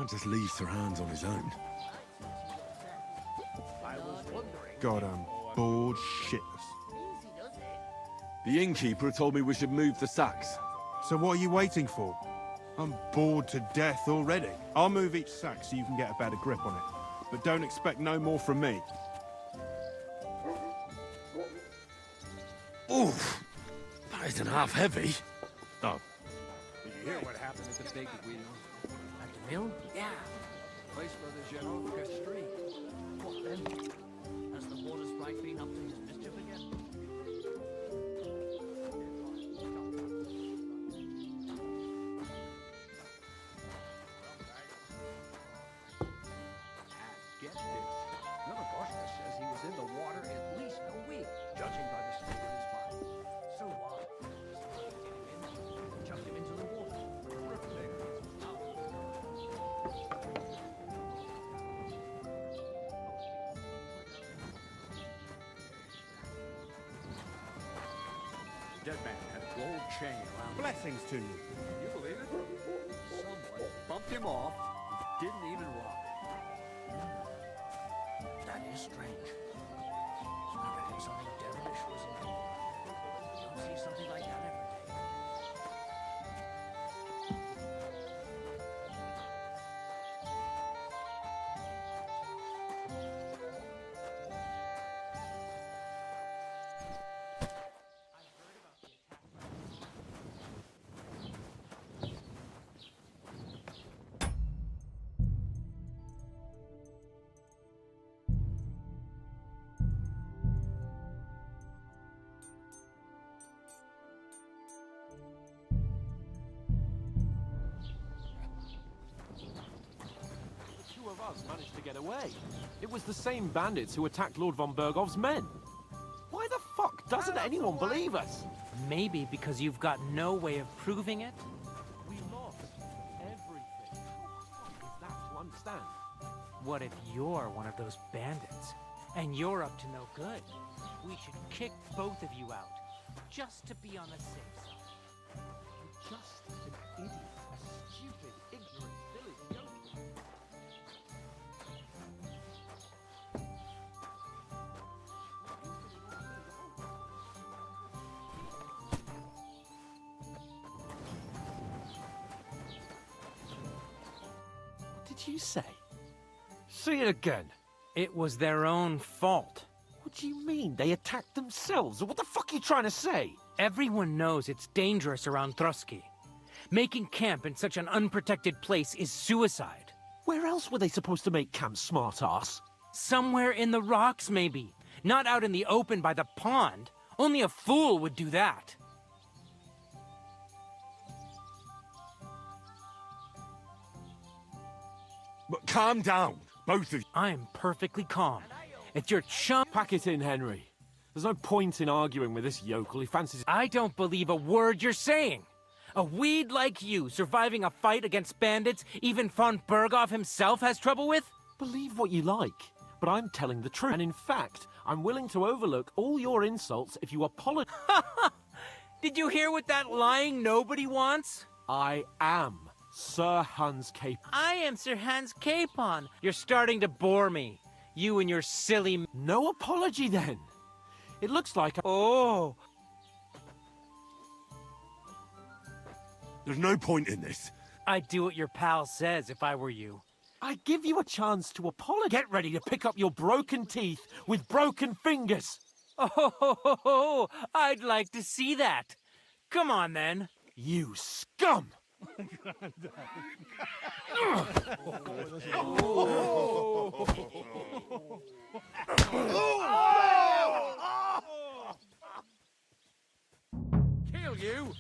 Can't just leave Sir Hans on his own. God, I'm bored shitless. The innkeeper told me we should move the sacks. So what are you waiting for? I'm bored to death already. I'll move each sack so you can get a better grip on it. But don't expect no more from me. Oof! That isn't half heavy. Oh. Did you hear what happened at the big wheel? At the mill? Yeah. Place where there's your overcast stream. What then? Has the water sprite been up to his mischief again? Get this. Novogoshka says he was in the water at least a week, judging by the state of his body. So what? Chucked him into the water. The dead man had a gold chain around him. Blessings to you. You believe it? Someone bumped him off. He didn't even rob him. That is strange. I reckon something devilish was involved. You don't see something like that every day. Two of us managed to get away. It was the same bandits who attacked Lord von Bergov's men. Why the fuck doesn't anyone believe us? Maybe because you've got no way of proving it? We lost everything. How hard is that to understand? What if you're one of those bandits? And you're up to no good? We should kick both of you out, just to be on the safe side. I'm just an idiot, a stupid, ignorant village yokel. What did you say? Say it again. It was their own fault. What do you mean? They attacked themselves? What the fuck are you trying to say? Everyone knows it's dangerous around Trotsky. Making camp in such an unprotected place is suicide. Where else were they supposed to make camp, smart-ass? Somewhere in the rocks, maybe. Not out in the open by the pond. Only a fool would do that. But calm down, both of you. I'm perfectly calm. It's your chum. Pack it in, Henry. There's no point in arguing with this yokel. He fancies... I don't believe a word you're saying. A weed like you surviving a fight against bandits even von Berghoff himself has trouble with? Believe what you like, but I'm telling the truth. And in fact, I'm willing to overlook all your insults if you apologize. Did you hear what that lying nobody wants? I am Sir Hans Cape. I am Sir Hans Capon. You're starting to bore me. You and your silly... No apology, then. It looks like... Oh! There's no point in this. I'd do what your pal says if I were you. I give you a chance to apologize. Get ready to pick up your broken teeth with broken fingers. Oh, I'd like to see that. Come on, then. You scum! Kill you!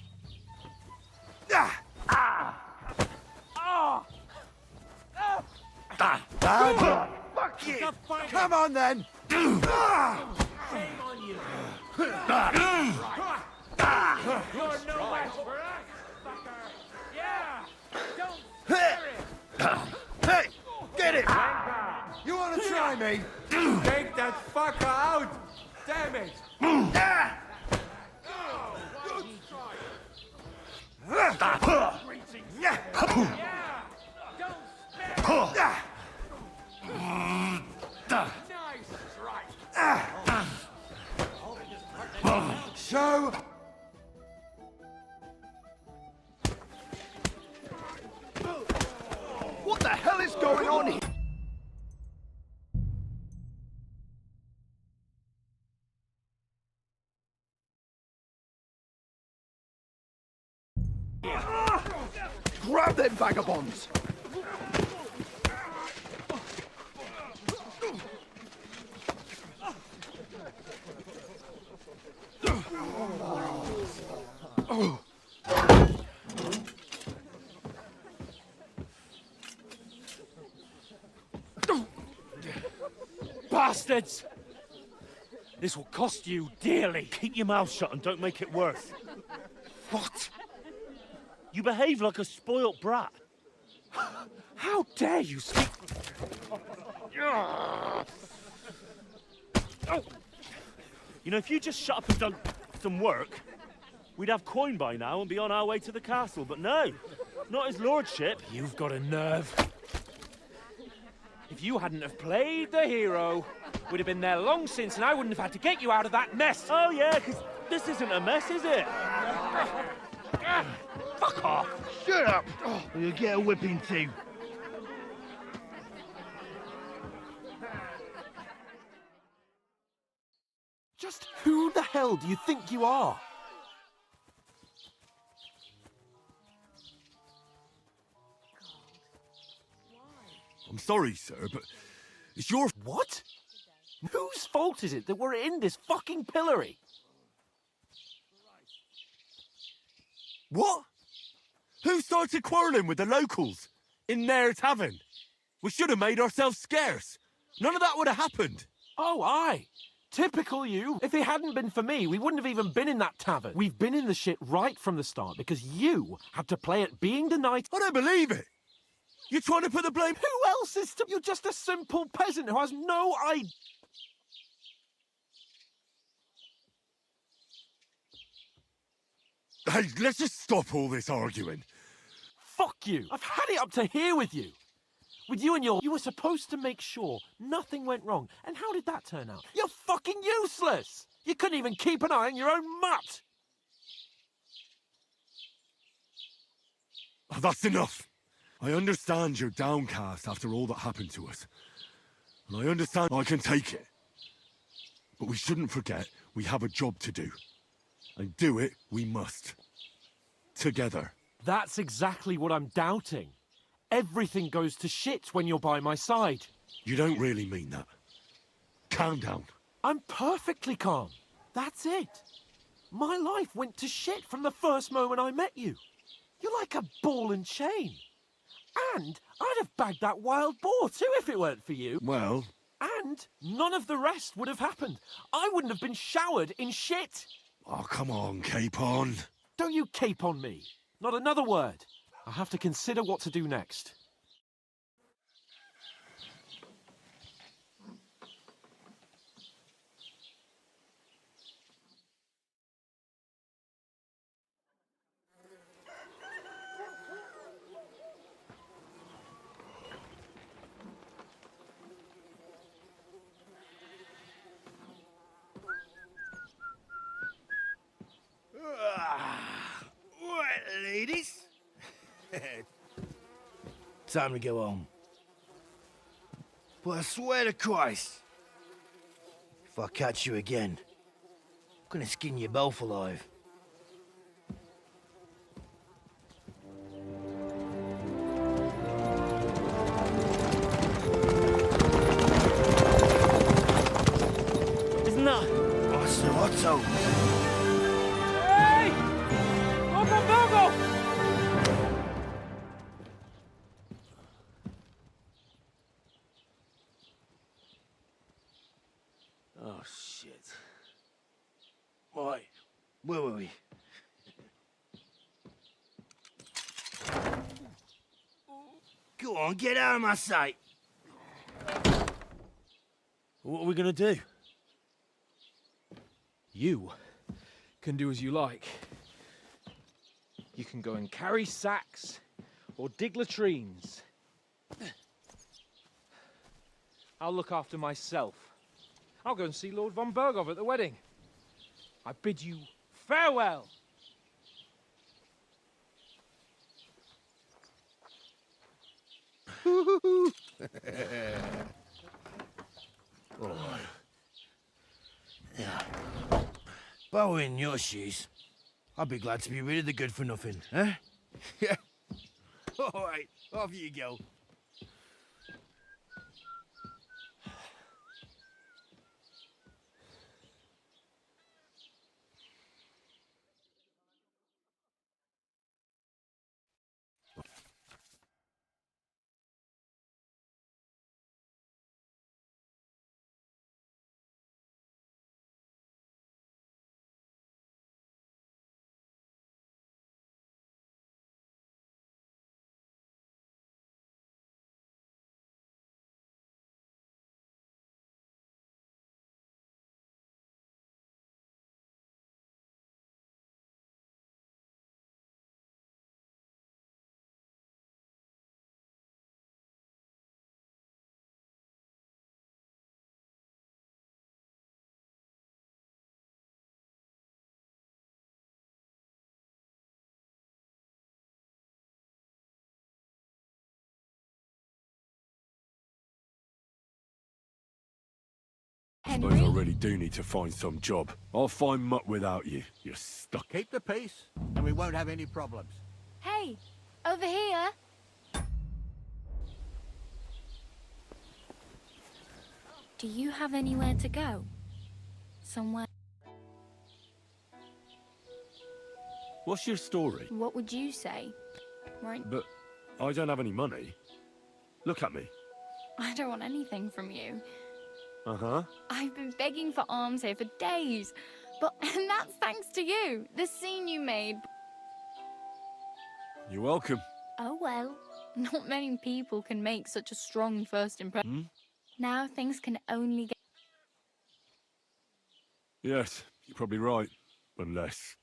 Fuck you! Come on then! Shame on you. You're no match for us, fucker. Yeah! Don't scare it! Hey! Get it! You wanna try me? Take that fucker out! Damn it! Yeah! Don't spare What the hell is going on here? Grab them vagabonds! Bastards! This will cost you dearly. Keep your mouth shut and don't make it worse. What? You behave like a spoilt brat. How dare you speak? You know, if you just shut up and done some work, we'd have coin by now and be on our way to the castle. But no, not his lordship. You've got a nerve. If you hadn't have played the hero, we'd have been there long since, and I wouldn't have had to get you out of that mess. Oh yeah, because this isn't a mess, is it? Fuck off. Shut up! Or you'll get a whipping too. Just who the hell do you think you are? I'm sorry, sir, but it's your... What? Whose fault is it that we're in this fucking pillory? What? Who started quarrelling with the locals in their tavern? We should have made ourselves scarce. None of that would have happened. Oh, aye. Typical you. If it hadn't been for me, we wouldn't have even been in that tavern. We've been in the shit right from the start because you had to play at being the knight. I don't believe it. You're trying to put the blame... Who else is to... You're just a simple peasant who has no idea... Hey, let's just stop all this arguing. Fuck you. I've had it up to here with you. With you and your... You were supposed to make sure nothing went wrong. And how did that turn out? You're fucking useless. You couldn't even keep an eye on your own mutt. Oh, that's enough. I understand you're downcast after all that happened to us. And I understand I can take it. But we shouldn't forget we have a job to do. And do it we must. Together. That's exactly what I'm doubting. Everything goes to shit when you're by my side. You don't really mean that. Calm down. I'm perfectly calm. That's it. My life went to shit from the first moment I met you. You're like a ball and chain. And I'd have bagged that wild boar too if it weren't for you. Well... And none of the rest would have happened. I wouldn't have been showered in shit. Oh, come on, Capon. Don't you cape on me. Not another word. I have to consider what to do next. Right, ladies. Time to go home. But I swear to Christ, if I catch you again, I'm gonna skin you both alive. Isn't that... What's the motto? Hey! Go! Oh, shit. Right, where were we? Go on, get out of my sight. What are we going to do? You can do as you like. You can go and carry sacks or dig latrines. I'll look after myself. I'll go and see Lord von Bergov at the wedding. I bid you farewell. Yeah. If I were in your shoes, I'd be glad to be rid of the good for nothing, eh? Yeah. All right, off you go. Suppose I really do need to find some job. I'll find mutt without you. You're stuck. Keep the peace, and we won't have any problems. Hey, over here. Do you have anywhere to go? Somewhere? What's your story? What would you say? Right? But I don't have any money. Look at me. I don't want anything from you. Uh-huh. I've been begging for alms here for days. But and that's thanks to you. The scene you made. You're welcome. Oh well. Not many people can make such a strong first impression. Now things can only get... Yes, you're probably right. Unless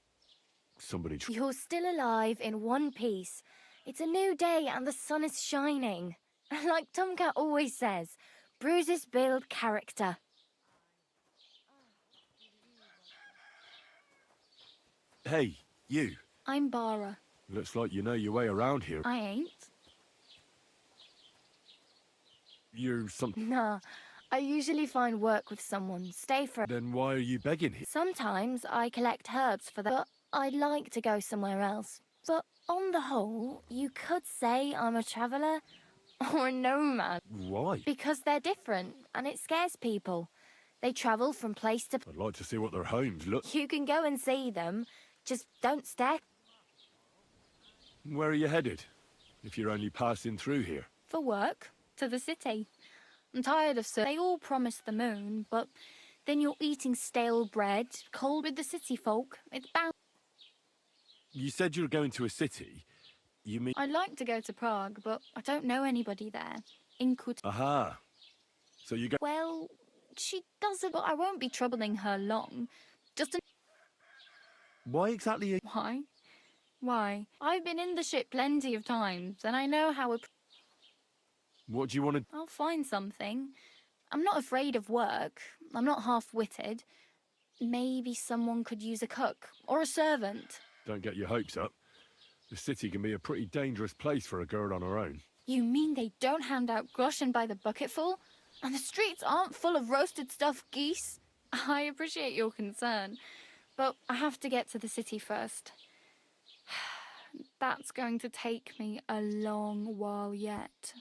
somebody... You're still alive in one piece. It's a new day and the sun is shining. Like Tomcat always says, bruises build character. Hey, you. I'm Bara. Looks like you know your way around here. I ain't. You're something... Nah, I usually find work with someone, stay for... Then why are you begging here? Sometimes I collect herbs for that, but I'd like to go somewhere else. But on the whole, you could say I'm a traveller or a nomad. Why? Because they're different, and it scares people. They travel from place to... I'd like to see what their homes look... You can go and see them, just don't stare. Where are you headed? If you're only passing through here. For work, to the city. I'm tired of They all promise the moon, but then you're eating stale bread, cold with the city folk. It's bound... You said you were going to a city. You mean... I'd like to go to Prague, but I don't know anybody there. Aha. So you go... Well, she doesn't, but I won't be troubling her long. Just Why exactly... Why? Why? I've been in the ship plenty of times, and I know how... What do you want to... I'll find something. I'm not afraid of work. I'm not half-witted. Maybe someone could use a cook, or a servant. Don't get your hopes up. The city can be a pretty dangerous place for a girl on her own. You mean they don't hand out groschen by the bucketful? And the streets aren't full of roasted stuffed geese? I appreciate your concern, but I have to get to the city first. That's going to take me a long while yet.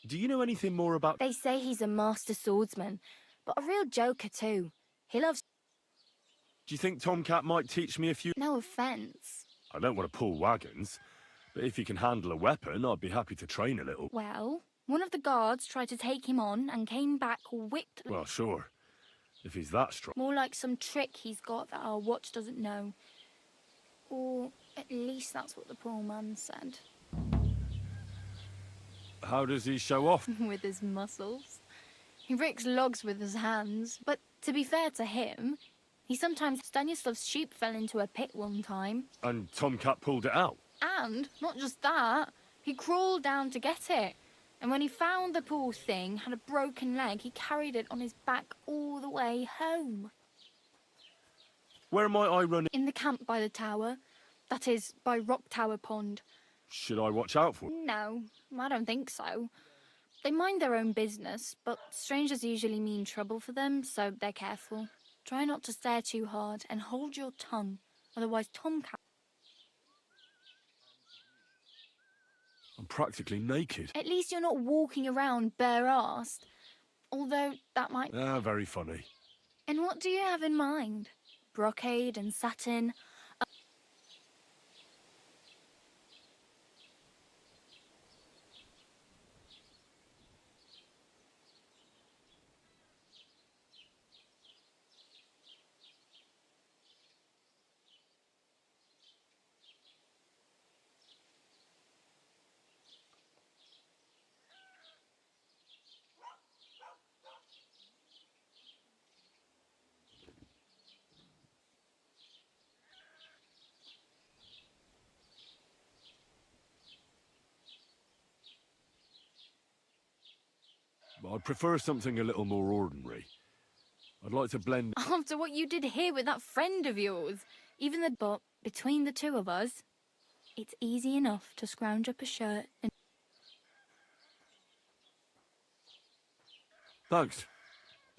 Do you know anything more about... They say he's a master swordsman, but a real joker too. He loves... Do you think Tomcat might teach me a few... No offence. I don't want to pull wagons, but if he can handle a weapon, I'd be happy to train a little. Well, one of the guards tried to take him on and came back whipped... Well, sure. If he's that strong... More like some trick he's got that our watch doesn't know. Or at least that's what the poor man said. How does he show off? With his muscles. He ricks logs with his hands, but to be fair to him, he sometimes... Stanislav's sheep fell into a pit one time. And Tomcat pulled it out? And, not just that, he crawled down to get it. And when he found the poor thing had a broken leg, he carried it on his back all the way home. Where might I run? In the camp by the tower. That is, by Rock Tower Pond. Should I watch out for? No, I don't think so. They mind their own business, but strangers usually mean trouble for them, so they're careful. Try not to stare too hard and hold your tongue, otherwise Tom can... I'm practically naked. At least you're not walking around bare-assed. Although that might... Ah, very funny. And what do you have in mind? Brocade and satin? I'd prefer something a little more ordinary. I'd like to blend... After what you did here with that friend of yours. Even the... But between the two of us, it's easy enough to scrounge up a shirt and... Thanks.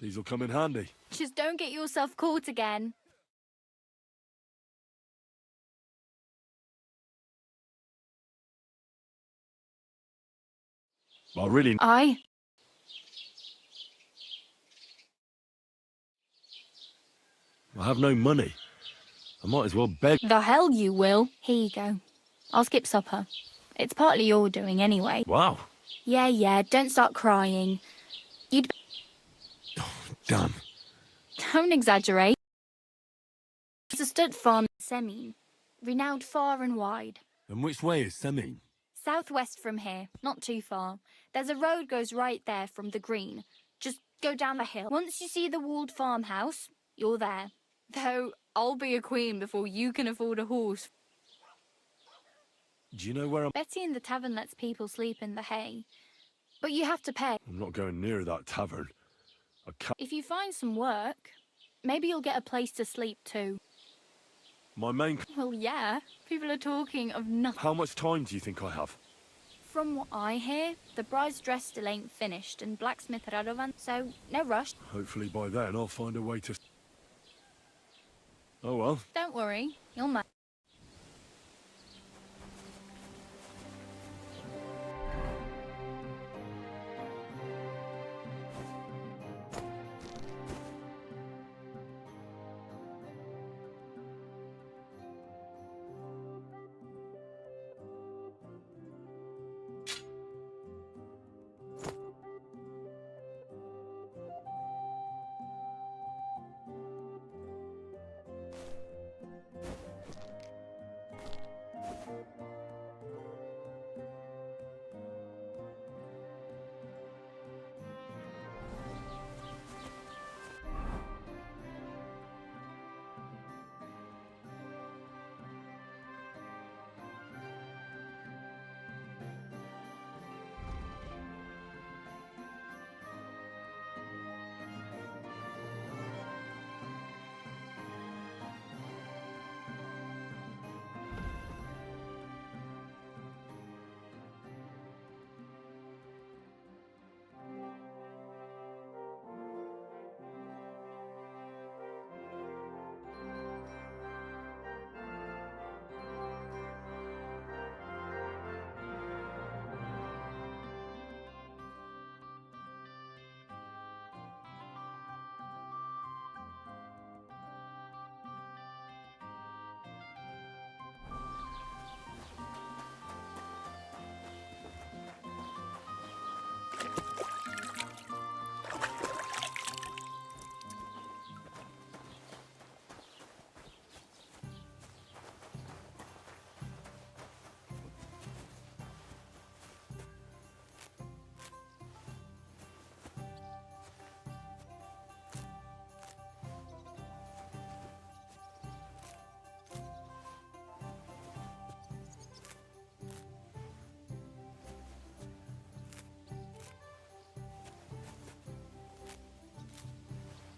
These'll come in handy. Just don't get yourself caught again. I really... I have no money. I might as well beg... The hell you will. Here you go. I'll skip supper. It's partly your doing anyway. Wow. Yeah, don't start crying. You'd... Damn. Don't exaggerate. It's a stud farm in Semine, renowned far and wide. And which way is Semine? Southwest from here, not too far. There's a road goes right there from the green. Just go down the hill. Once you see the walled farmhouse, you're there. Though I'll be a queen before you can afford a horse. Do you know where I'm... Betty in the tavern lets people sleep in the hay. But you have to pay. I'm not going near that tavern. I can't... If you find some work, maybe you'll get a place to sleep too. My main... Well, yeah. People are talking of nothing. How much time do you think I have? From what I hear, the bride's dress still ain't finished and blacksmith Radovan, so no rush. Hopefully by then I'll find a way to... Oh well. Don't worry, you'll manage.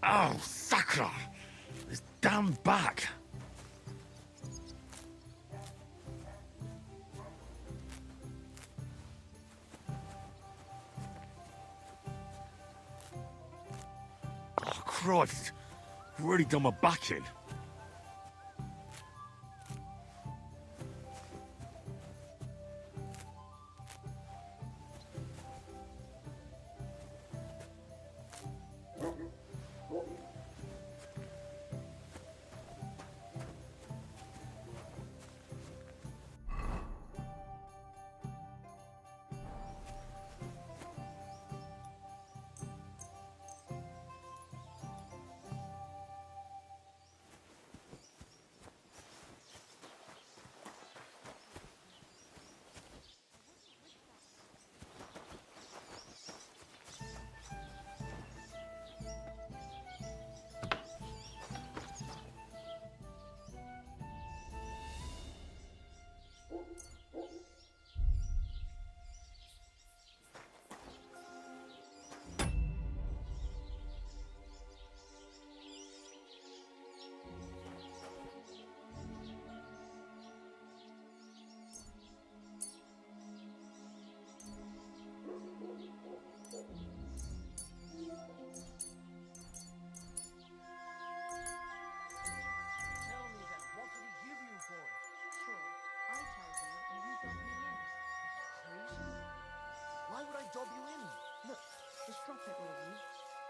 Oh, sacre! This damn back! Christ. I've already done my back in. Tell me then, what did he give you for it? Sure, I tell you and you dub me in. Crazy? Why would I dob you in? Look, just drop it, will you?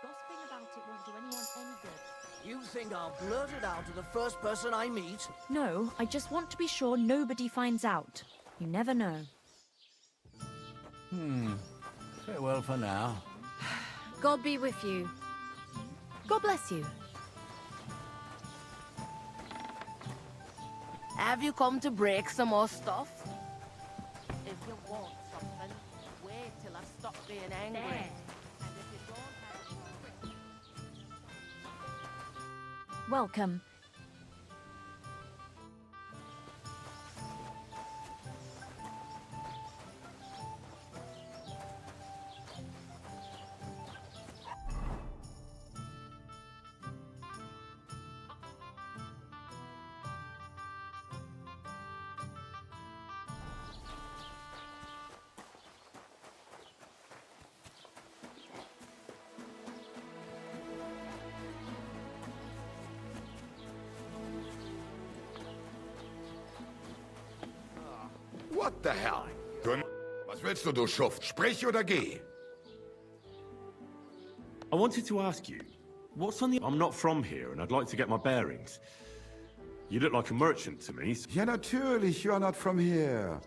Gossiping about it won't do anyone any good. You think I'll blurt it out to the first person I meet? No, I just want to be sure nobody finds out. You never know. Farewell for now. God be with you. God bless you. Have you come to break some more stuff? If you want something, wait till I stop being angry. There. And if you don't have... Welcome. What the hell? Was willst du Schuft? Sprich oder geh? I wanted to ask you, what's on the... I'm not from here, and I'd like to get my bearings. You look like a merchant to me. Ja, natürlich, you're not from here.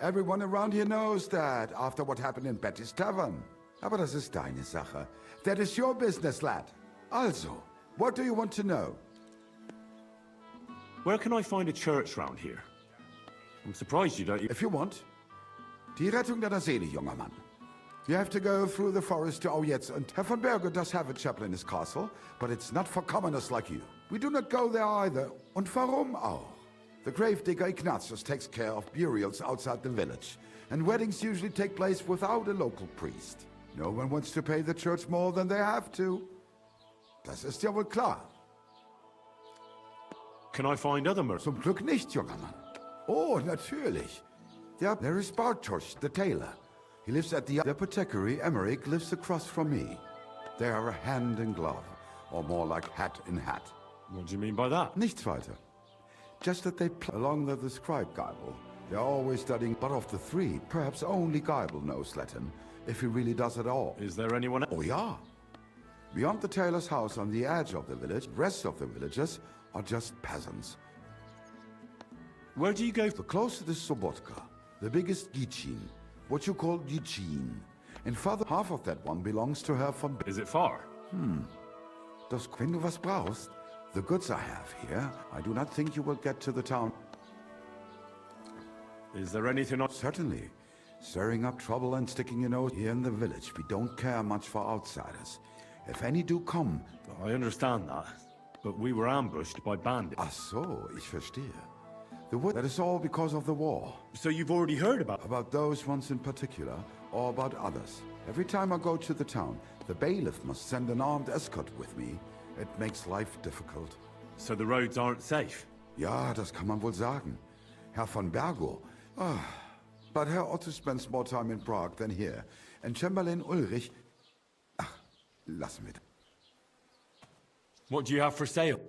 Everyone around here knows that, after what happened in Betty's Tavern. Aber das ist deine Sache. That is your business, lad. Also, what do you want to know? Where can I find a church round here? I'm surprised you don't... If you want. Die Rettung deiner Seele, junger Mann. You have to go through the forest to Ojetz, and Herr von Berger does have a chapel in his castle, but it's not for commoners like you. We do not go there either. Und warum auch? The gravedigger Ignatius takes care of burials outside the village, and weddings usually take place without a local priest. No one wants to pay the church more than they have to. Das ist ja wohl klar. Can I find other merchants? Zum Glück nicht, junger Mann. Oh, natürlich. Yeah, there is Bartosz, the tailor. He lives at the apothecary. Emmerich lives across from me. They are a hand in glove, or more like hat in hat. What do you mean by that? Nichts weiter. Just that they along with the scribe Geibel. They're always studying, but of the three, perhaps only Geibel knows Latin, if he really does at all. Is there anyone else? Oh, yeah. Beyond the tailor's house on the edge of the village, the rest of the villagers are just peasants. Where do you go? The closest is Sobotka, the biggest Gichin, what you call Gichin. And further, half of that one belongs to Herr von... Is it far? Wenn du was brauchst, the goods I have here, I do not think you will get to the town. Is there anything else? Certainly. Stirring up trouble and sticking your nose here in the village. We don't care much for outsiders. If any do come... I understand that, but we were ambushed by bandits. Ach so, ich verstehe. That is all because of the war. So you've already heard about... About those ones in particular, or about others. Every time I go to the town, the bailiff must send an armed escort with me. It makes life difficult. So the roads aren't safe? Ja, das kann man wohl sagen. Herr von Bergo. But Herr Otto spends more time in Prague than here. And Chamberlain Ulrich... Ach, lassen wir das. What do you have for sale?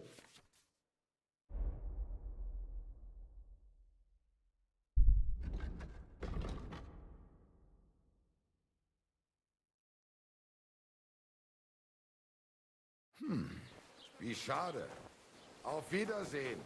Wie schade. Auf Wiedersehen.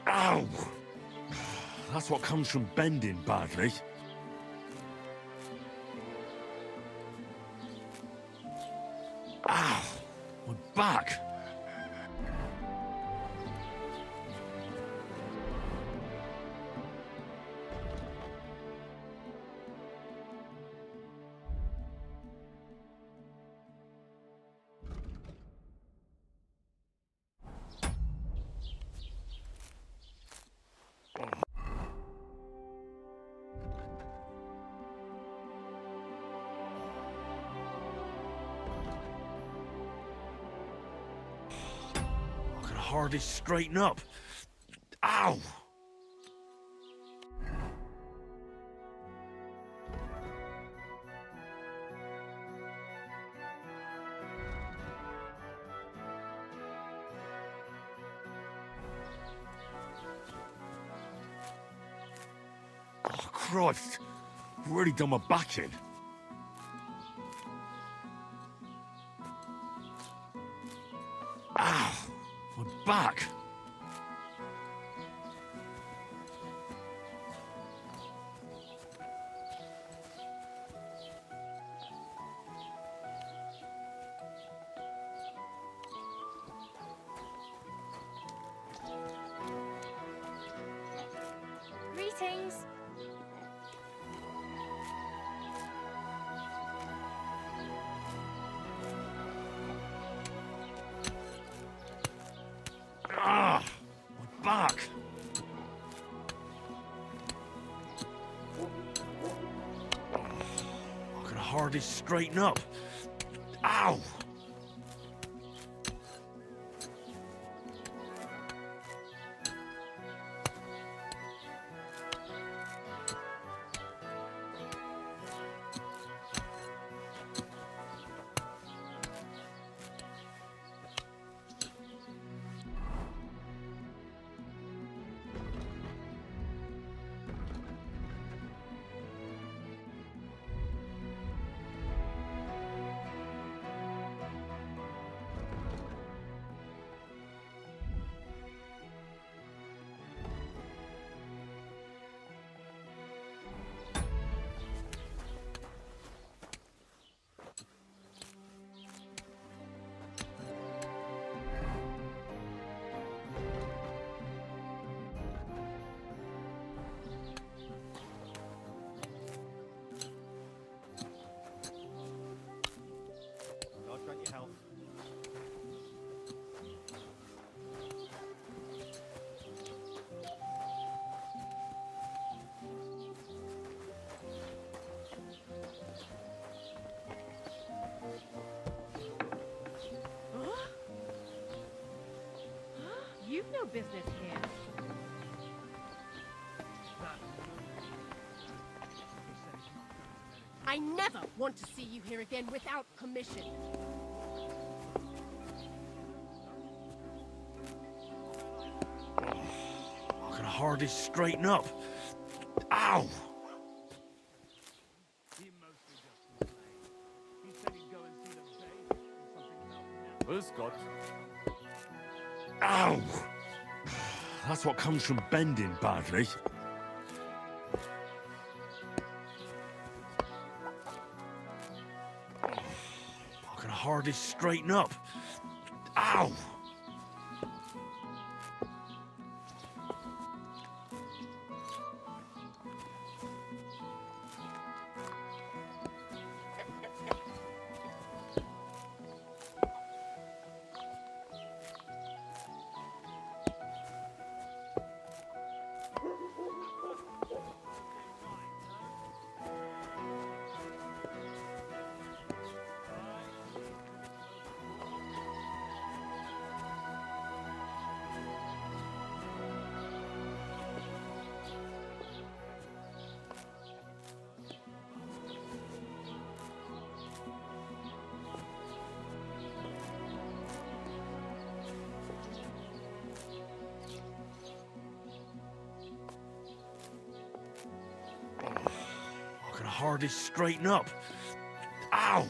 Ow! That's what comes from bending badly. Ow! My back! Hardly straighten up. Ow! Oh, Christ! I've really done my back in. Ow! My back! Greetings. Ah! My back! I can hardly straighten up. Ow! God grant you health. You've no business here. I never want to see you here again without permission. I can hardly straighten up. Ow! Where's Scott? Ow! That's what comes from bending badly. I can hardly straighten up. Ow! I can hardly straighten up. Ow!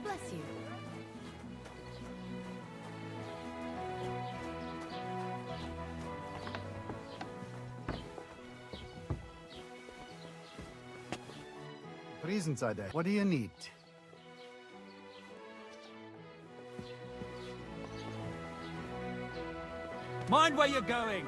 Bless you. Presents are there. What do you need? Mind where you're going!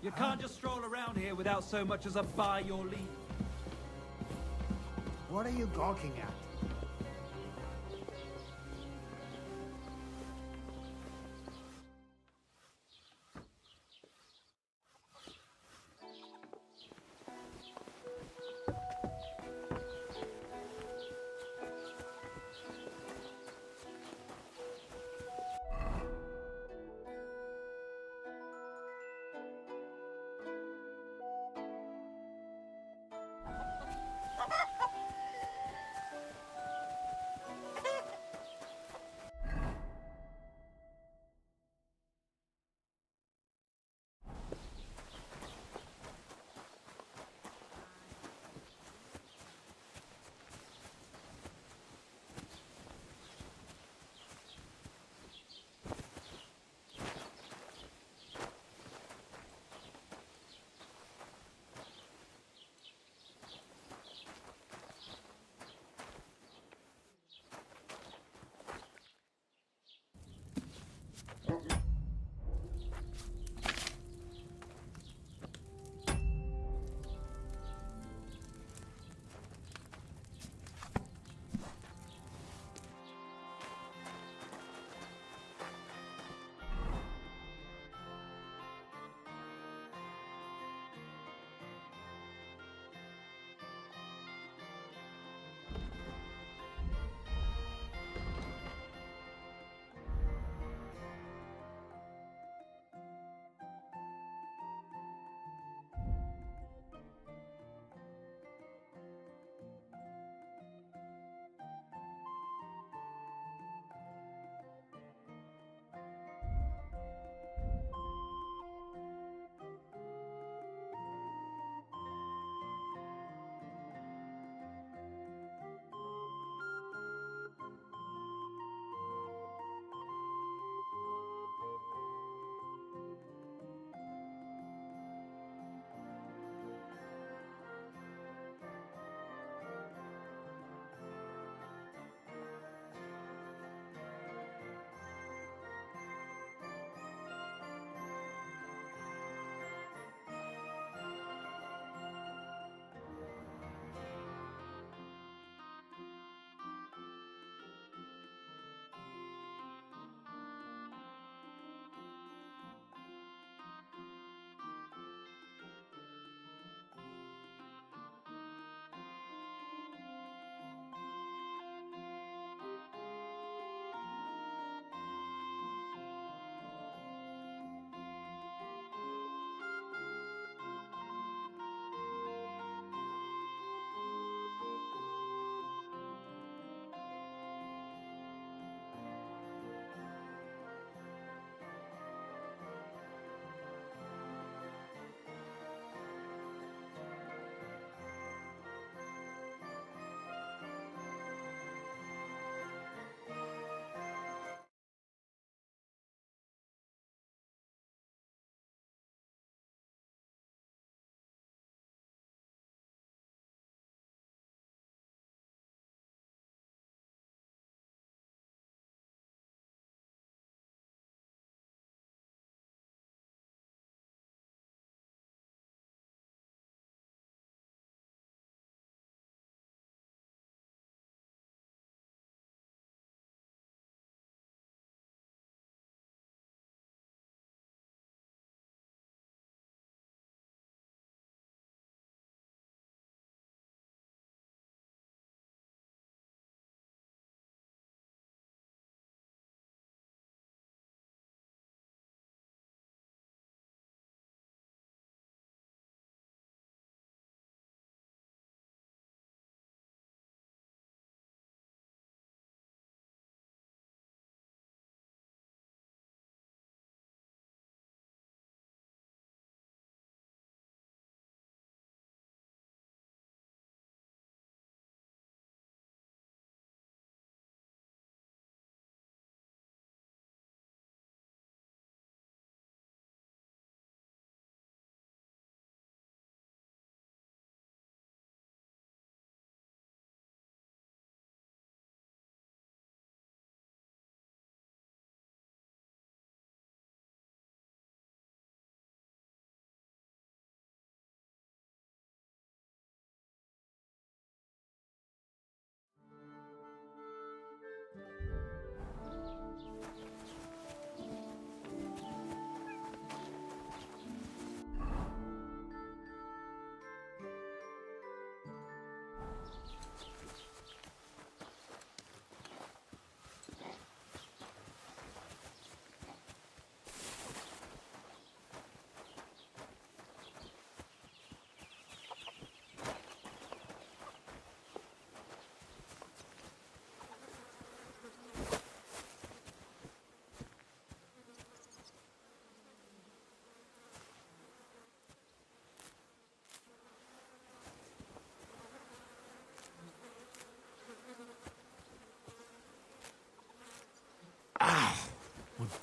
You can't just stroll around here without so much as a by your leave. What are you gawking at?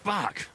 back!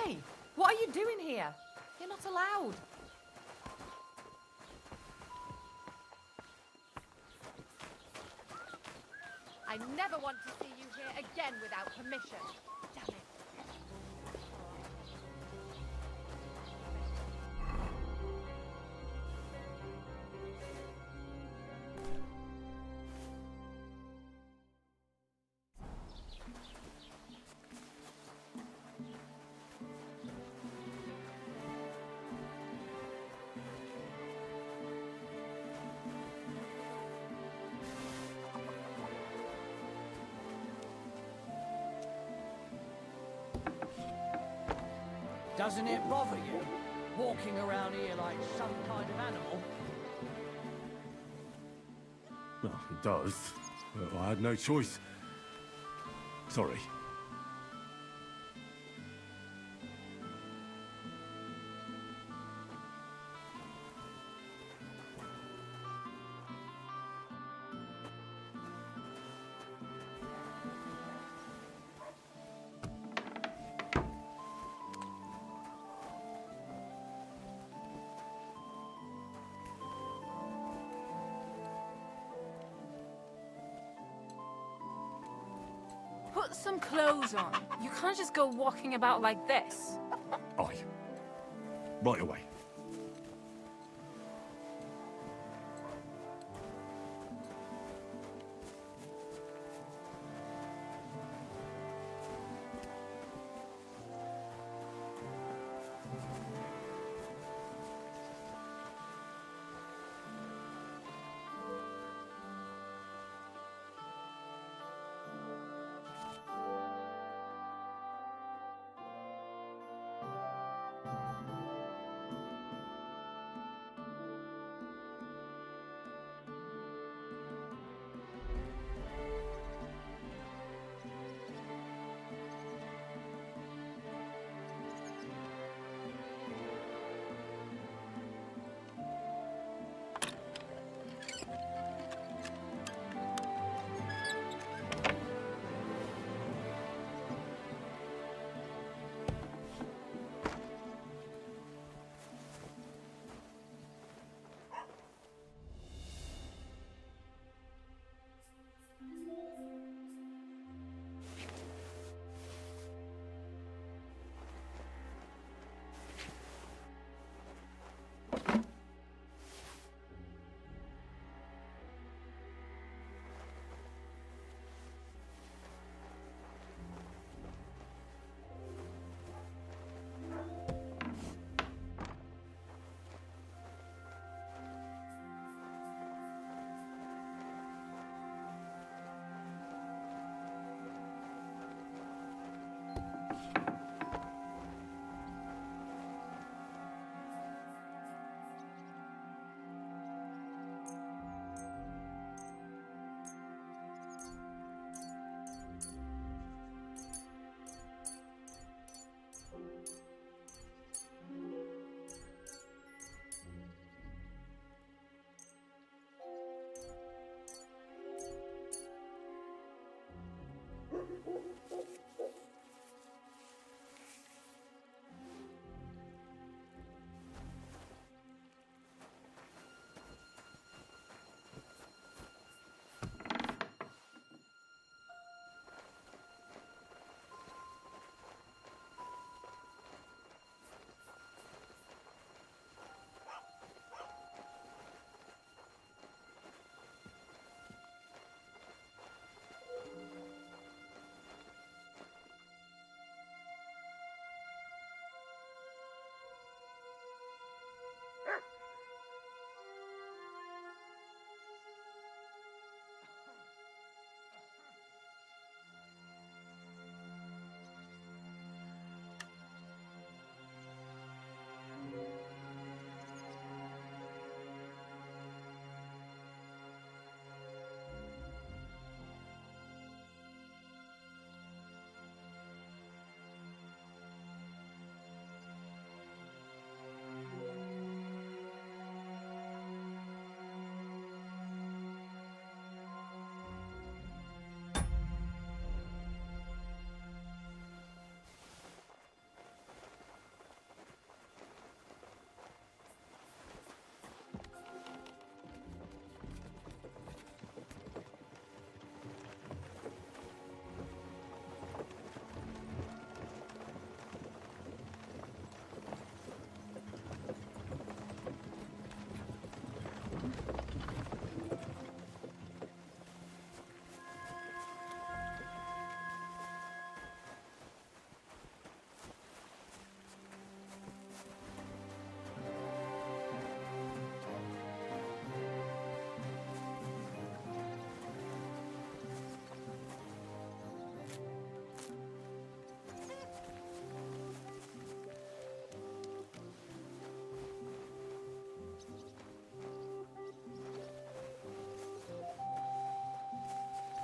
Hey, what are you doing here? You're not allowed. I never want to see you here again without permission. Damn it. Doesn't it bother you, walking around here like some kind of animal? Well, it does. But I had no choice. Sorry. Put some clothes on. You can't just go walking about like this. Aye. Right away.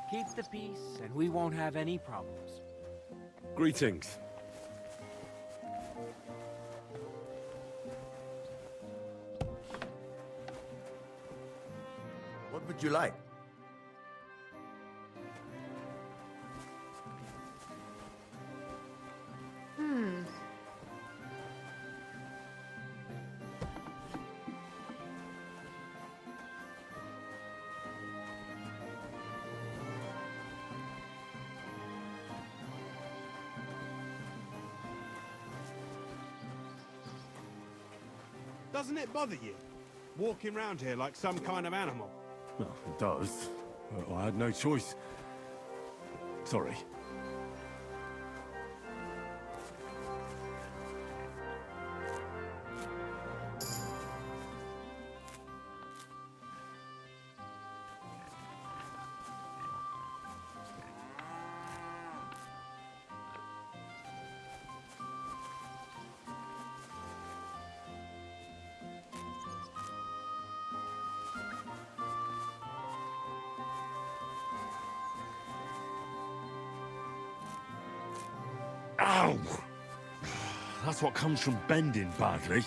Keep the peace, and we won't have any problems. Greetings. What would you like? Doesn't it bother you? Walking around here like some kind of animal? Well, it does. But I had no choice. Sorry. Ow! That's what comes from bending badly.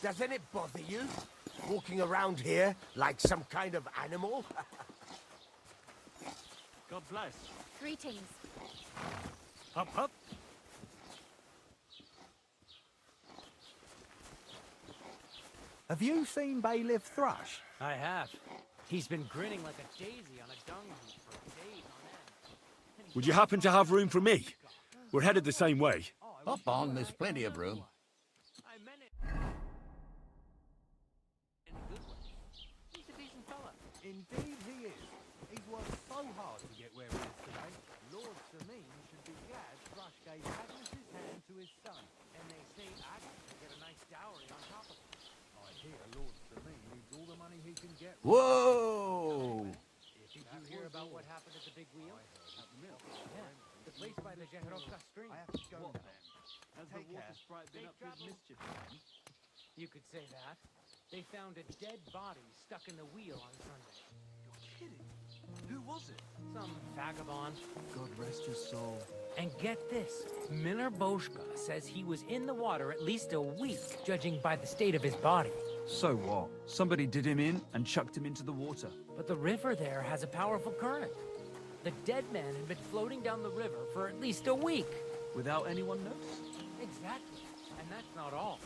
Doesn't it bother you? Walking around here like some kind of animal? God bless. Greetings. Hup, hup. Have you seen Bailiff Thrush? I have. He's been grinning like a daisy on a dung heap for days on end. Would you happen to have room for me? We're headed the same way. Hop on, there's plenty of room. I meant it in a good way. He's a decent fella. Indeed he is. He's worked so hard to get where he is today. Lord Serene should be glad Thrush gave Agnes's hand to his son. And they say Agnes will get a nice dowry on top of it. I hear Lord Serene needs all the money he can get. Whoa! Did you hear about what happened at the big wheel? Yeah, the place by the Jeherovka stream. I have to go now. Has the water sprite been up to his mischief again? You could say that. They found a dead body stuck in the wheel on Sunday. You're kidding. Who was it? Some vagabond. God rest his soul. And get this, Miller Boschka says he was in the water at least a week, judging by the state of his body. So what? Somebody did him in and chucked him into the water. But the river there has a powerful current. The dead man had been floating down the river for at least a week. Without anyone noticing? Exactly. And that's not all.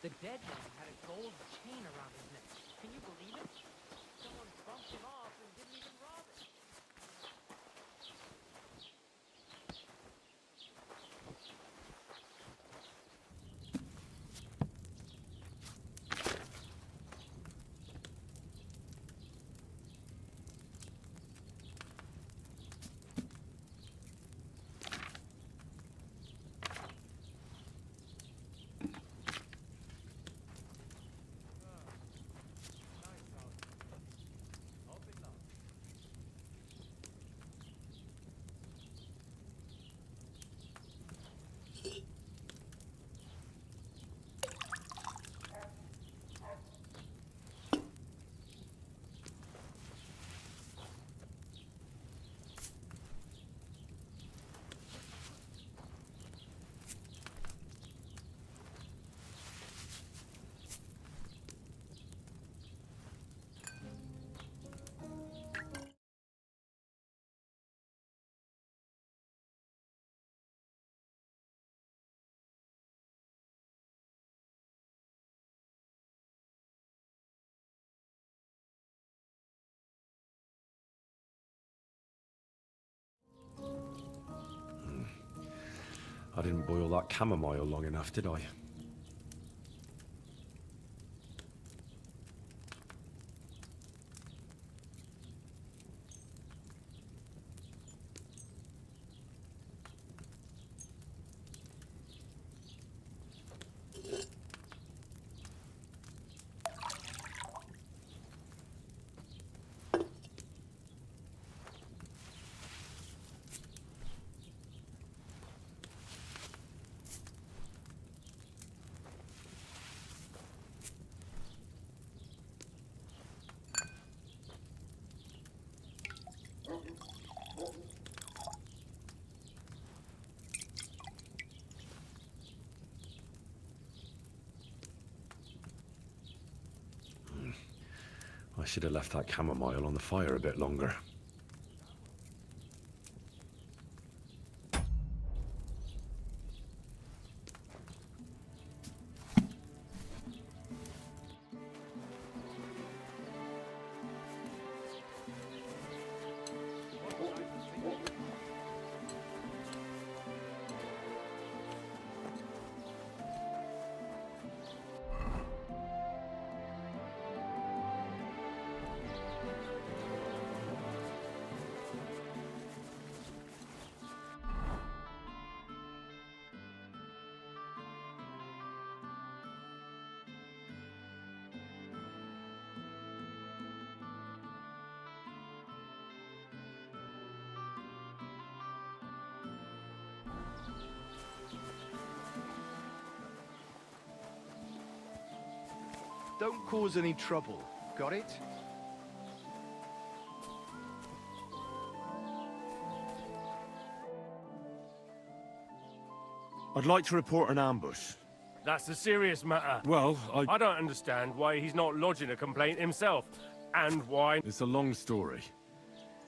The dead man had a gold chain around his neck. Can you believe it? Someone bumped him off and didn't even rob it. I didn't boil that chamomile long enough, did I? I should have left that chamomile on the fire a bit longer. Don't cause any trouble. Got it? I'd like to report an ambush. That's a serious matter. Well, I don't understand why he's not lodging a complaint himself. And why... It's a long story.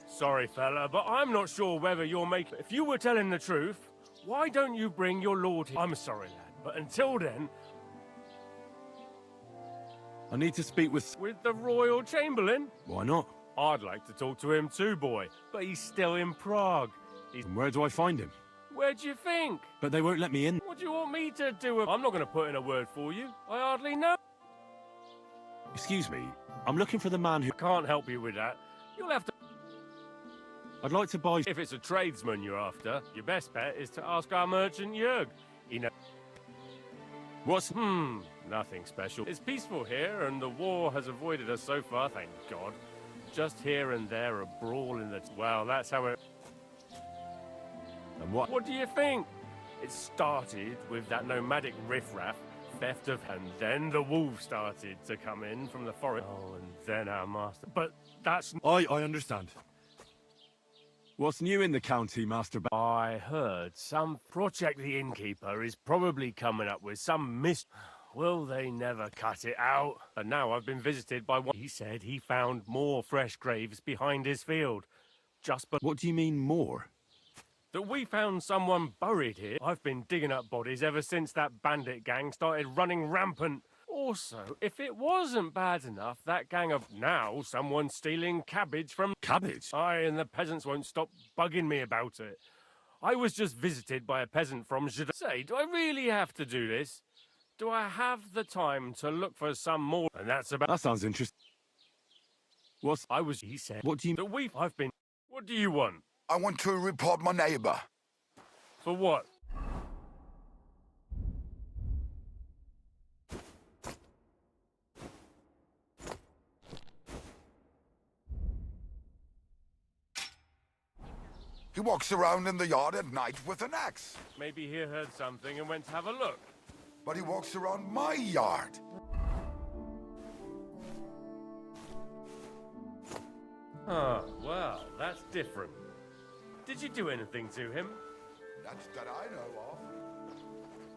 Sorry, fella, but I'm not sure whether you're making... If you were telling the truth, why don't you bring your lord here? I'm sorry, lad, but until then... I need to speak with... With the Royal Chamberlain? Why not? I'd like to talk to him too, boy, but he's still in Prague. And where do I find him? Where do you think? But they won't let me in. What do you want me to do? I'm not going to put in a word for you. I hardly know. Excuse me, I'm looking for the man who... Can't help you with that. You'll have to... I'd like to buy... If it's a tradesman you're after, your best bet is to ask our merchant Jörg. He knows... What's... Nothing special. It's peaceful here, and the war has avoided us so far, thank God. Just here and there a brawl in the... Well, that's how it... And what? What do you think? It started with that nomadic riffraff, theft of... And then the wolves started to come in from the forest. Oh, and then our master... But that's... I understand. What's new in the county, Master I heard some project the innkeeper is probably coming up with some Will they never cut it out? And now I've been visited by one. He said he found more fresh graves behind his field. What do you mean, more? That we found someone buried here. I've been digging up bodies ever since that bandit gang started running rampant. Also, if it wasn't bad enough, that gang of now someone's stealing cabbage from... Cabbage? Aye, and the peasants won't stop bugging me about it. I was just visited by a peasant from Say, do I really have to do this? Do I have the time to look for some more? And that's about... That sounds interesting. He said... What do you... That I've been... What do you want? I want to report my neighbor. For what? He walks around in the yard at night with an axe. Maybe he heard something and went to have a look. But he walks around my yard. Ah, well, that's different. Did you do anything to him? That's that I know of.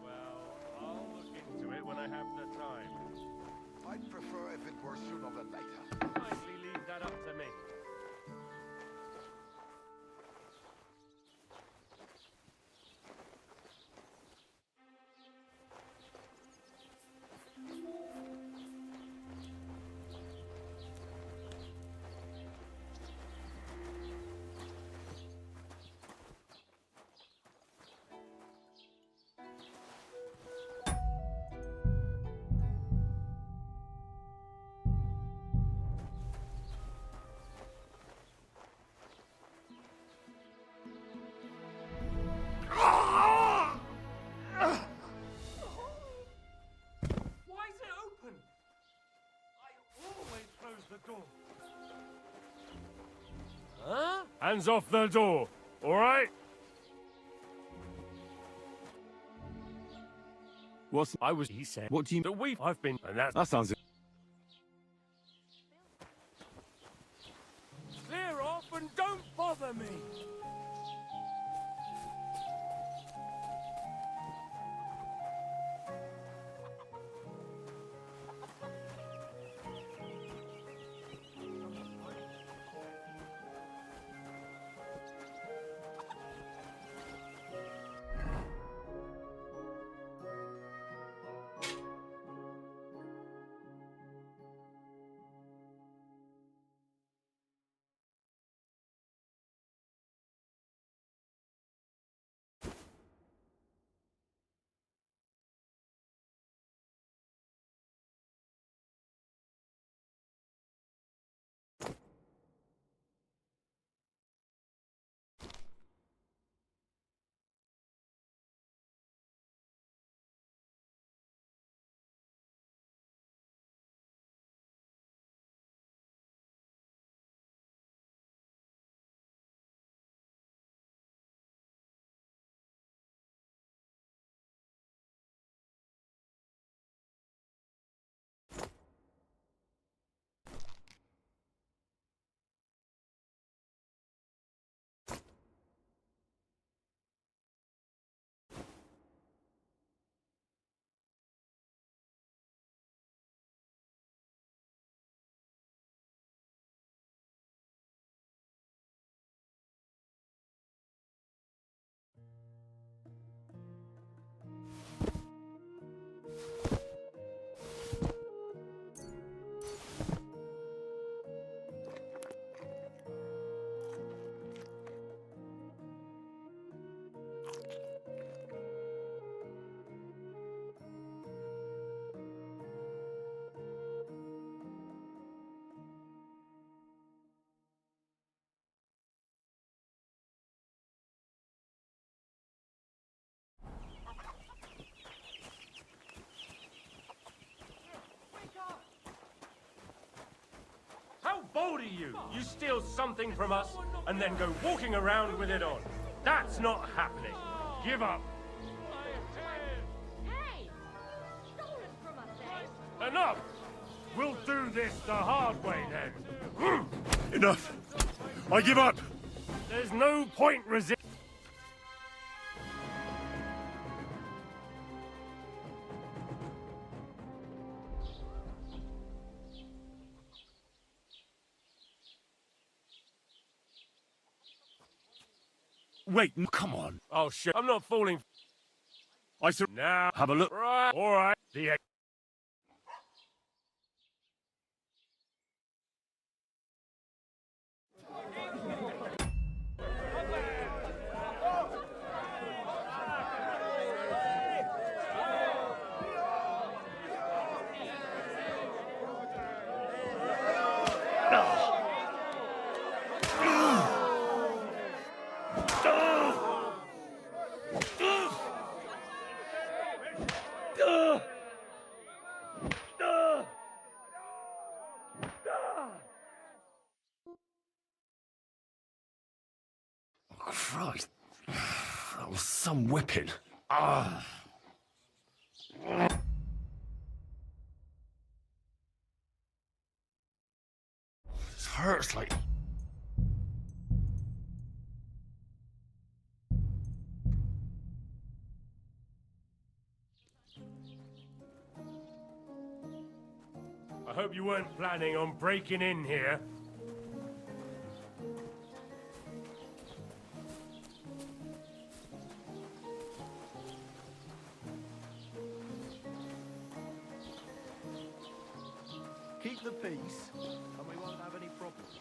Well, I'll look into it when I have the time. I'd prefer if it were sooner than later. Kindly leave that up to me. Huh? Hands off the door, all right? He said... What do you... I've been... And that's... That sounds... Clear off and don't bother me! How bold are you? You steal something from us and then go walking around with it on. That's not happening. Give up. Hey! Stolen from us, eh? Enough! We'll do this the hard way then. Enough! I give up! There's no point resisting. Wait, come on. Oh shit, I'm not falling. I said, Now, have a look. right, all right. The Christ. That was some whipping. Ah. This hurts like... I hope you weren't planning on breaking in here. Keep the peace, and we won't have any problems.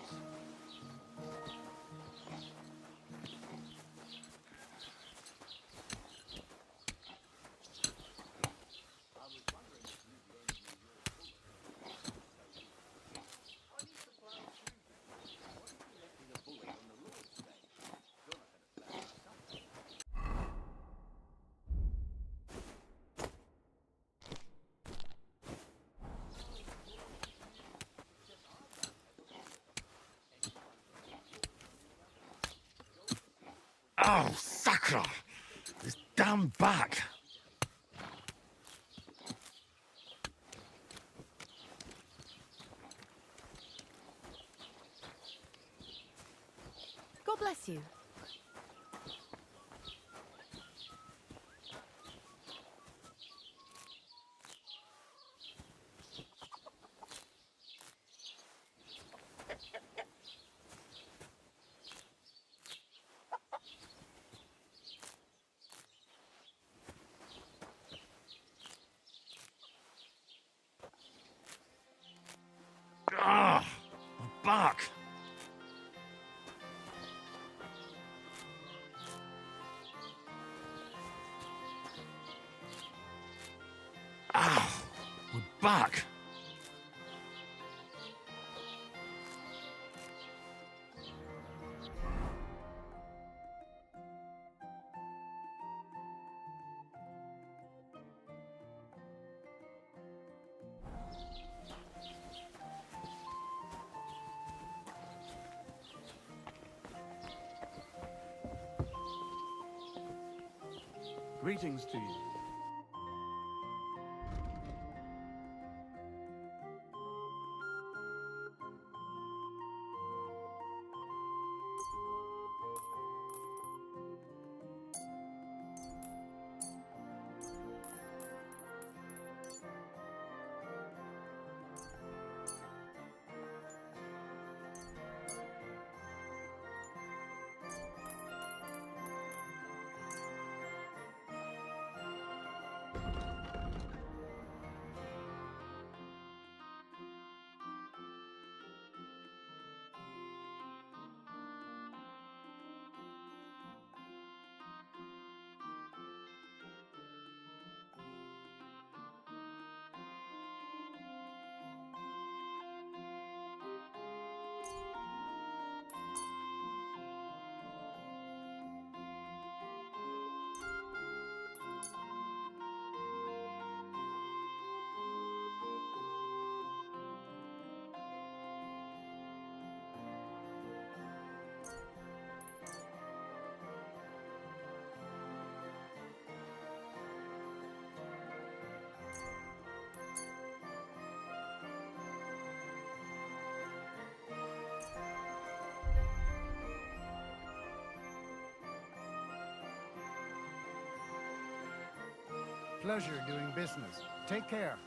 Oh, Sakra! This damn back! God bless you. Ah, my back! Ah, my back! Greetings to you. pleasure doing business. Take care.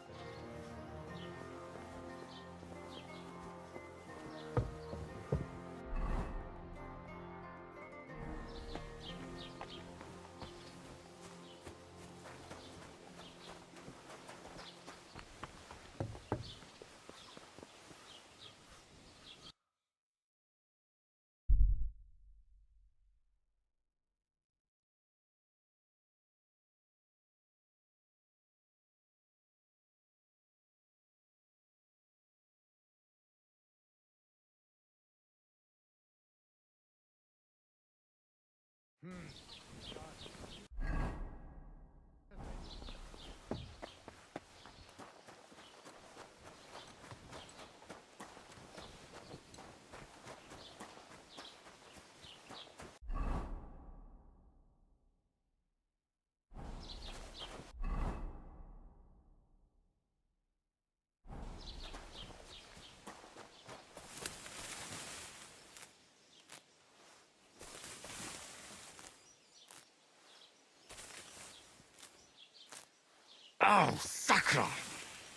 Oh, Sakra!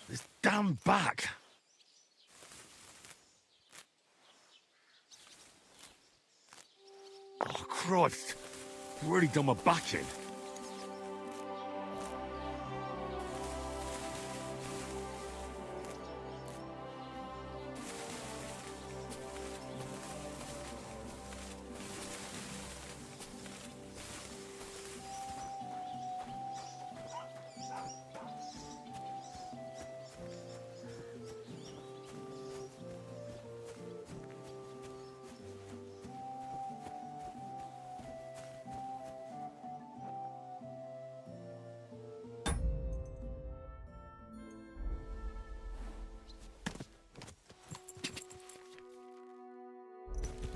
This damn back! Oh, Christ! I've really done my back in.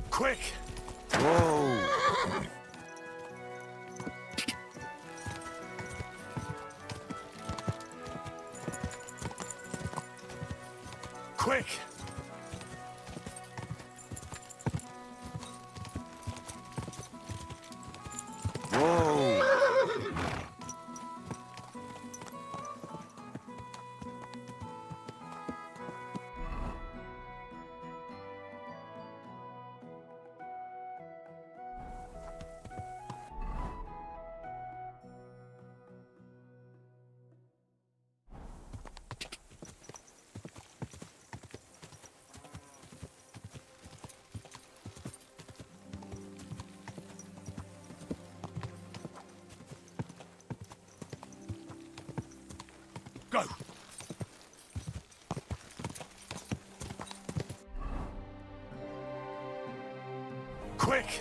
Quick! Whoa! Quick! Whoa! Go! Quick!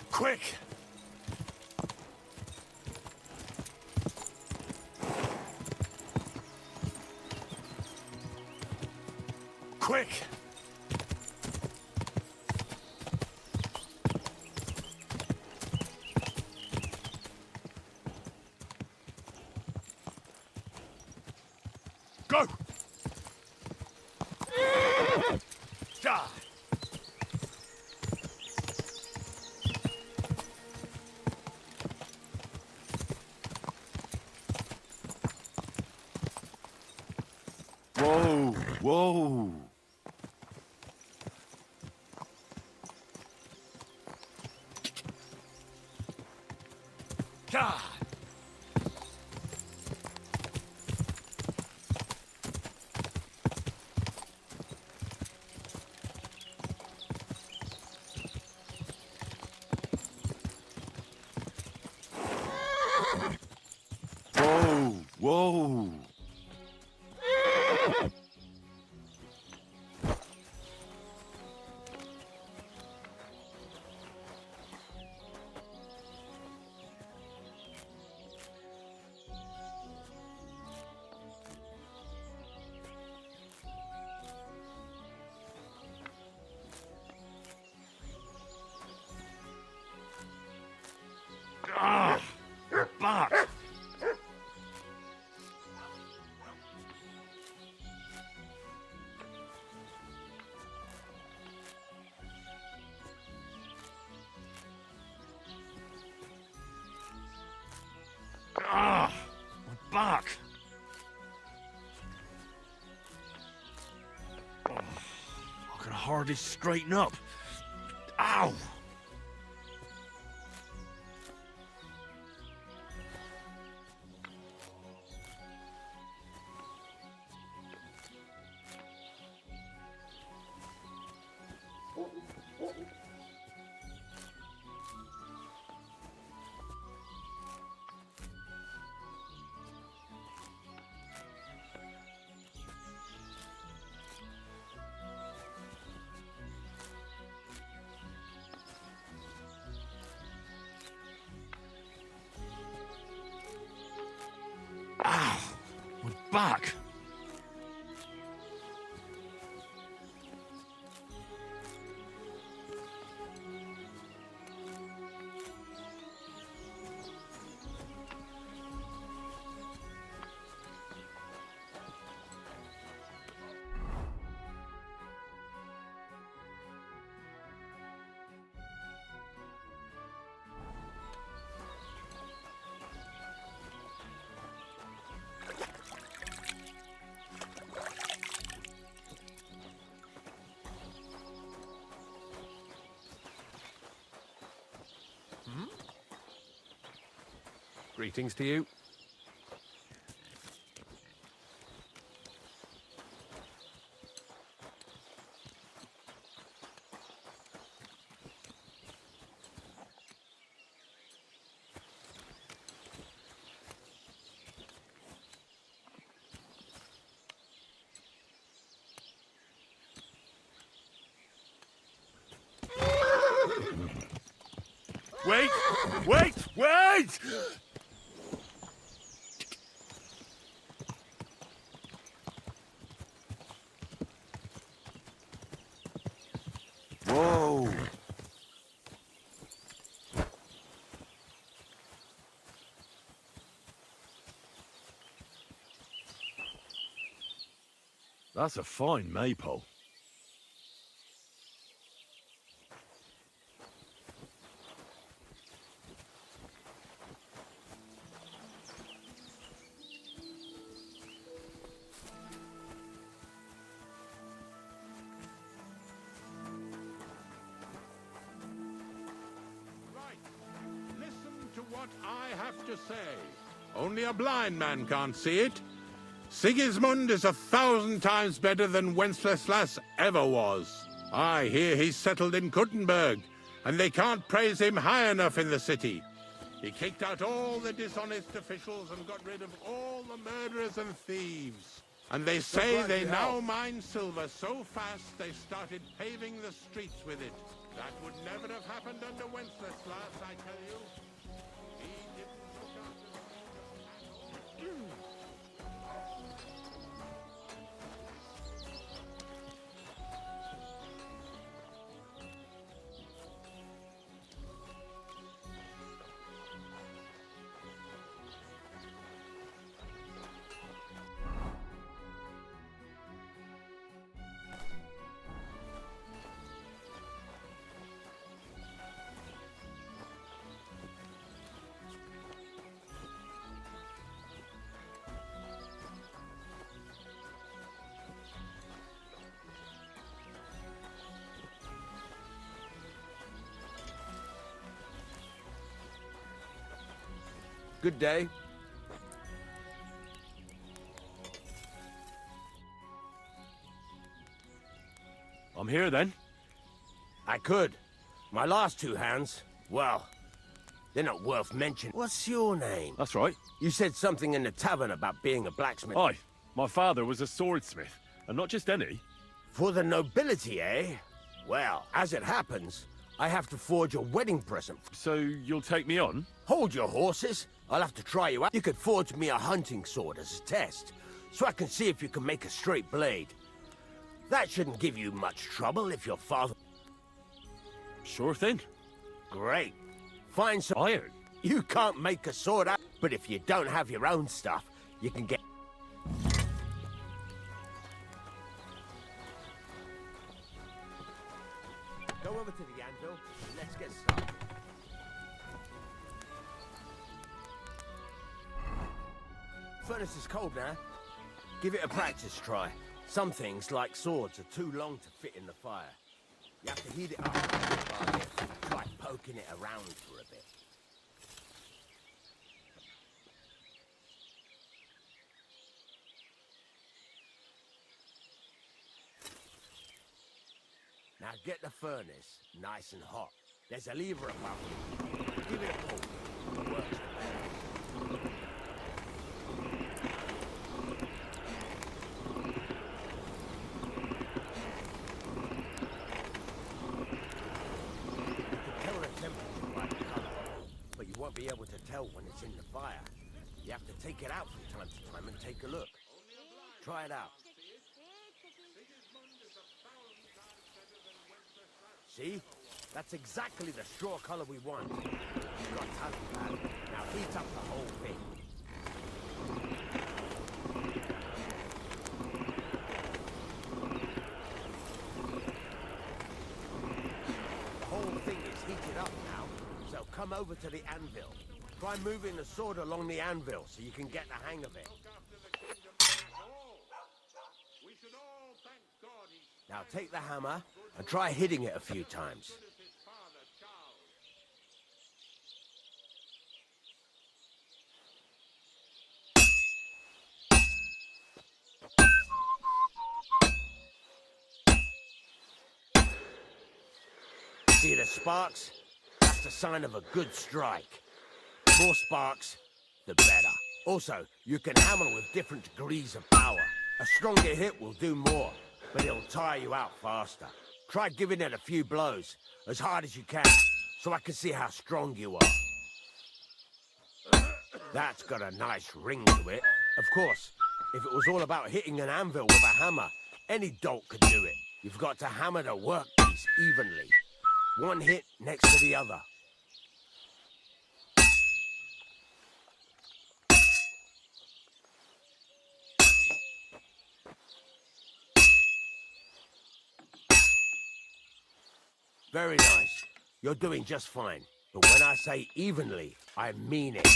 Quick! Quick! Go! Ja! Whoa, whoa. God. Whoa, whoa. hardest to straighten up. Ow! Ow! My back! Greetings to you. Wait! Wait! Wait! Whoa! That's a fine maypole. What I have to say. Only a blind man can't see it. Sigismund is 1,000 times better than Wenceslas ever was. I hear he's settled in Kuttenberg, and they can't praise him high enough in the city. He kicked out all the dishonest officials and got rid of all the murderers and thieves. And they say they now mine silver so fast they started paving the streets with it. That would never have happened under Wenceslas, I tell you. Good day. I'm here then. I could. My last two hands, well, they're not worth mentioning. What's your name? That's right. You said something in the tavern about being a blacksmith. Aye, my father was a swordsmith, and not just any. For the nobility, eh? Well, as it happens, I have to forge a wedding present. So you'll take me on? Hold your horses. I'll have to try you out. You could forge me a hunting sword as a test, so I can see if you can make a straight blade. That shouldn't give you much trouble if your father... Sure thing. Great. Find some iron. You can't make a sword out, but if you don't have your own stuff, you can get... Go over to the anvil, and let's get started. Furnace is cold now. Give it a practice try. Some things, like swords, are too long to fit in the fire. You have to heat it up by try poking it around for a bit. Now get the furnace nice and hot. There's a lever above you. Give it a pull. It works the best. Won't be able to tell when it's in the fire. You have to take it out from time to time and take a look. Try it out. See? That's exactly the straw color we want. You've got talent, lad. Now heat up the whole thing. The whole thing is heated up now. So come over to the anvil. Try moving the sword along the anvil so you can get the hang of it. Now take the hammer and try hitting it a few times. See the sparks? That's a sign of a good strike. The more sparks, the better. Also, you can hammer with different degrees of power. A stronger hit will do more, but it'll tire you out faster. Try giving it a few blows, as hard as you can, so I can see how strong you are. That's got a nice ring to it. Of course, if it was all about hitting an anvil with a hammer, any dolt could do it. You've got to hammer the workpiece evenly. One hit next to the other. Very nice. You're doing just fine. But when I say evenly, I mean it.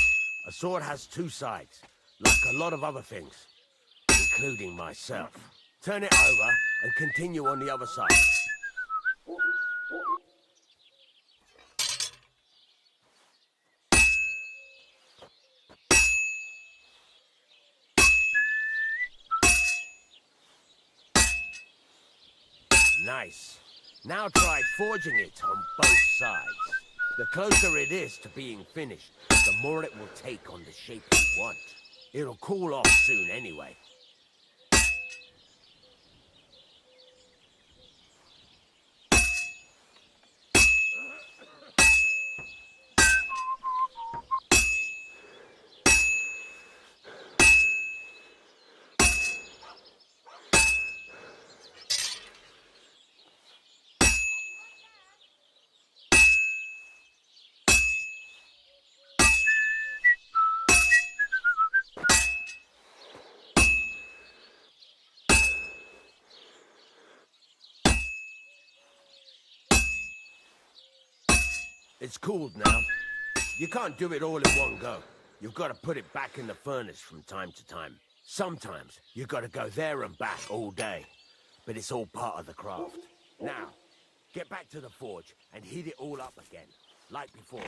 A sword has two sides, like a lot of other things, including myself. Turn it over and continue on the other side. Nice. Now try forging it on both sides. The closer it is to being finished, the more it will take on the shape you want. It'll cool off soon anyway. It's cooled now. You can't do it all in one go. You've got to put it back in the furnace from time to time. Sometimes you've got to go there and back all day. But it's all part of the craft. Now, get back to the forge and heat it all up again, like before.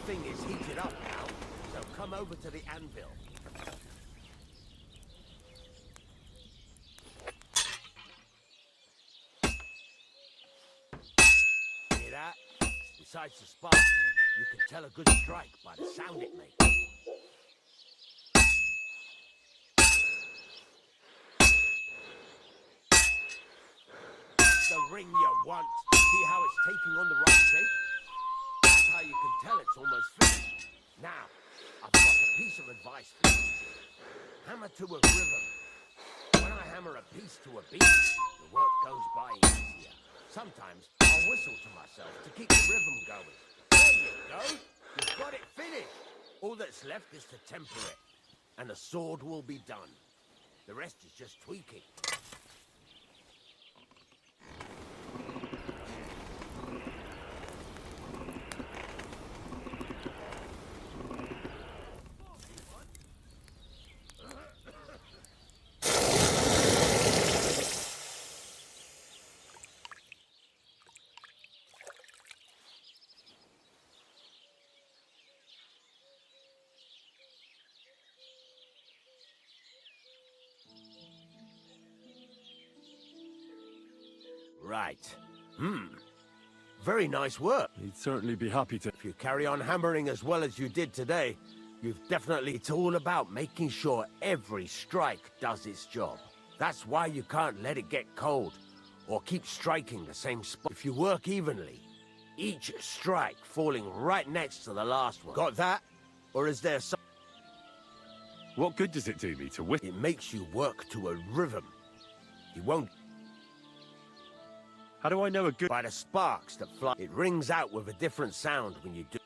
Thing is heated up now, so come over to the anvil. Hear that? Besides the spark, you can tell a good strike by the sound it makes. The ring you want. See how it's taking on the right shape? How you can tell it's almost finished. Now, I've got a piece of advice for you. Hammer to a rhythm. When I hammer a piece to a beat, the work goes by easier. Sometimes I'll whistle to myself to keep the rhythm going. There you No, you've got it finished. All that's left is to temper it, and the sword will be done. The rest is just tweaking. Right. Very nice work. He'd certainly be happy to. If you carry on hammering as well as you did today, you've definitely... It's all about making sure every strike does its job. That's why you can't let it get cold, or keep striking the same spot. If you work evenly, each strike falling right next to the last one. Got that? Or is there some... What good does it do me to whip? It makes you work to a rhythm. You won't... How do I know a good... By the sparks that fly. It rings out with a different sound when you do...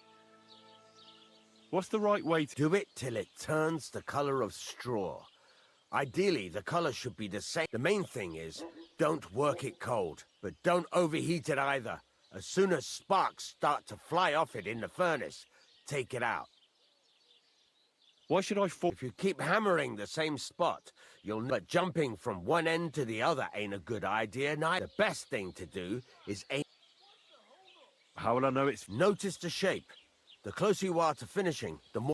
What's the right way to... Do it till it turns the color of straw. Ideally, the color should be the same. The main thing is, don't work it cold, but don't overheat it either. As soon as sparks start to fly off it in the furnace, take it out. Why should I fall? If you keep hammering the same spot, you'll know. But jumping from one end to the other ain't a good idea, neither. The best thing to do is aim. How will I know it's... Notice the shape. The closer you are to finishing, the more...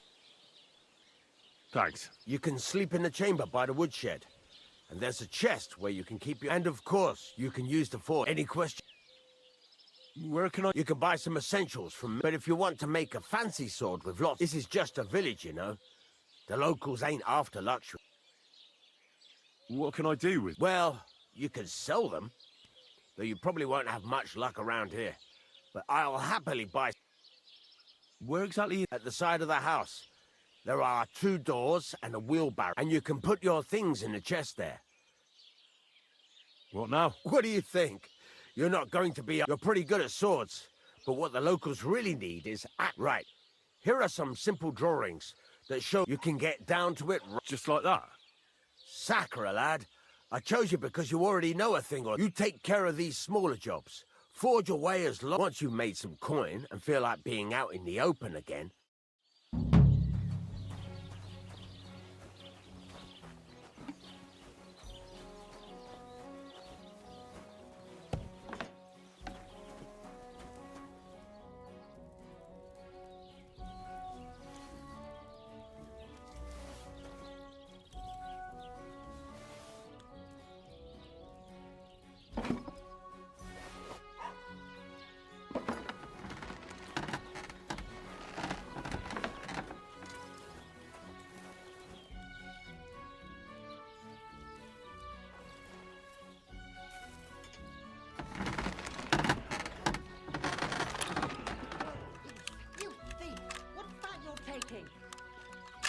Thanks. You can sleep in the chamber by the woodshed. And there's a chest where you can keep your... And of course, you can use the forge. Any question? Where can I... You can buy some essentials from... But if you want to make a fancy sword with lots... This is just a village, you know. The locals ain't after luxury. What can I do with... Well, you can sell them. Though you probably won't have much luck around here. But I'll happily buy... Where exactly? At the side of the house. There are 2 doors and a wheelbarrow. And you can put your things in the chest there. What now? What do you think? You're not going to be... You're pretty good at swords. But what the locals really need is... Right. Here are some simple drawings that show you can get down to it... Just like that? Sacre, lad. I chose you because you already know a thing or... You take care of these smaller jobs. Forge away as long... Once you've made some coin and feel like being out in the open again...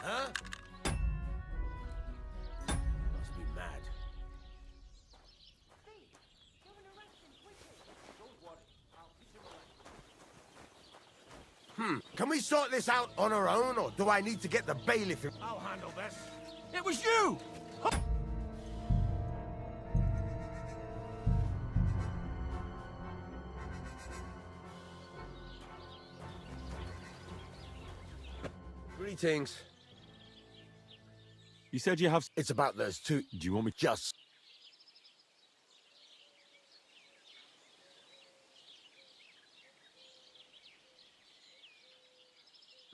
Huh? Must be mad. Can we sort this out on our own, or do I need to get the bailiff in? I'll handle this. It was you! Greetings. You said you have... It's about those 2... Do you want me... Just...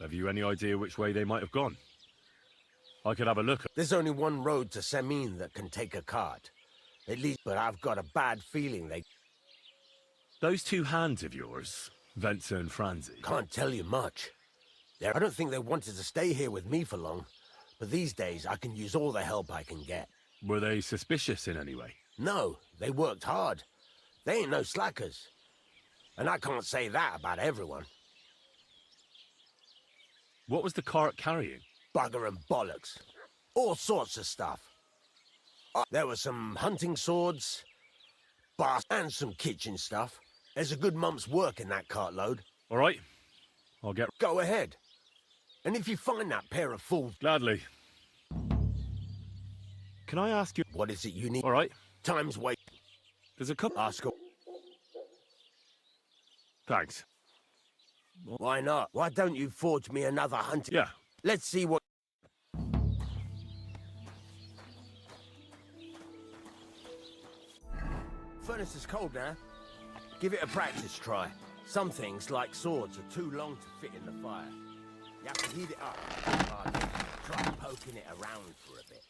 Have you any idea which way they might have gone? I could have a look. There's only one road to Semin that can take a cart. At least, but I've got a bad feeling they... Those 2 hands of yours, Venza and Franzi. Can't tell you much. I don't think they wanted to stay here with me for long, but these days I can use all the help I can get. Were they suspicious in any way? No, they worked hard. They ain't no slackers. And I can't say that about everyone. What was the cart carrying? Bugger and bollocks. All sorts of stuff. There were some hunting swords, bars, and some kitchen stuff. There's a good month's work in that cartload. All right. I'll get... Go ahead. And if you find that pair of fools... Gladly. Can I ask you... What is it you need? All right. Time's wait. There's a couple... Ask her. Thanks. Why not? Why don't you forge me another hunting... Yeah. Let's see what... Furnace is cold now. Give it a practice try. Some things, like swords, are too long to fit in the fire. You have to heat it up. Try poking it around for a bit.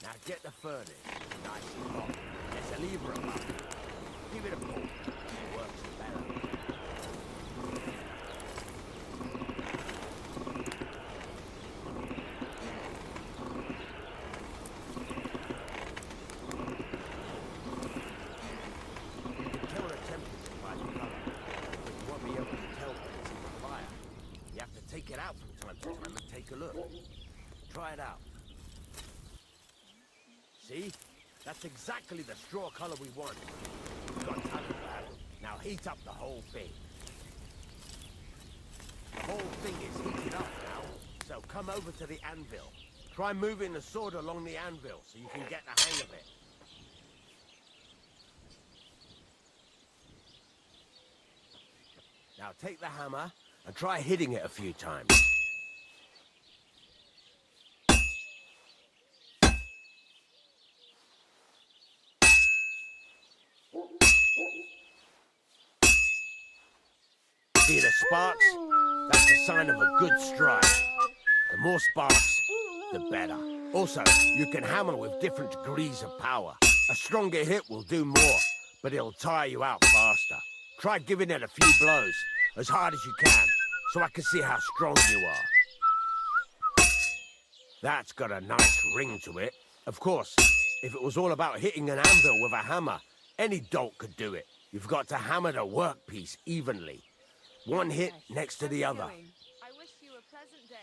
Now get the furnace nice and hot. There's a lever above it. Give it a pull. It works better. Take it out from time to time and take a look. Try it out. See? That's exactly the straw color we want. We've got time for that. Now heat up the whole thing. The whole thing is heated up now, so come over to the anvil. Try moving the sword along the anvil so you can get the hang of it. Now take the hammer and try hitting it a few times. See the sparks? That's a sign of a good strike. The more sparks, the better. Also, you can hammer with different degrees of power. A stronger hit will do more, but it'll tire you out faster. Try giving it a few blows, as hard as you can, so I can see how strong you are. That's got a nice ring to it. Of course, if it was all about hitting an anvil with a hammer, any dolt could do it. You've got to hammer the workpiece evenly. One hit next to the other. I wish you a pleasant day.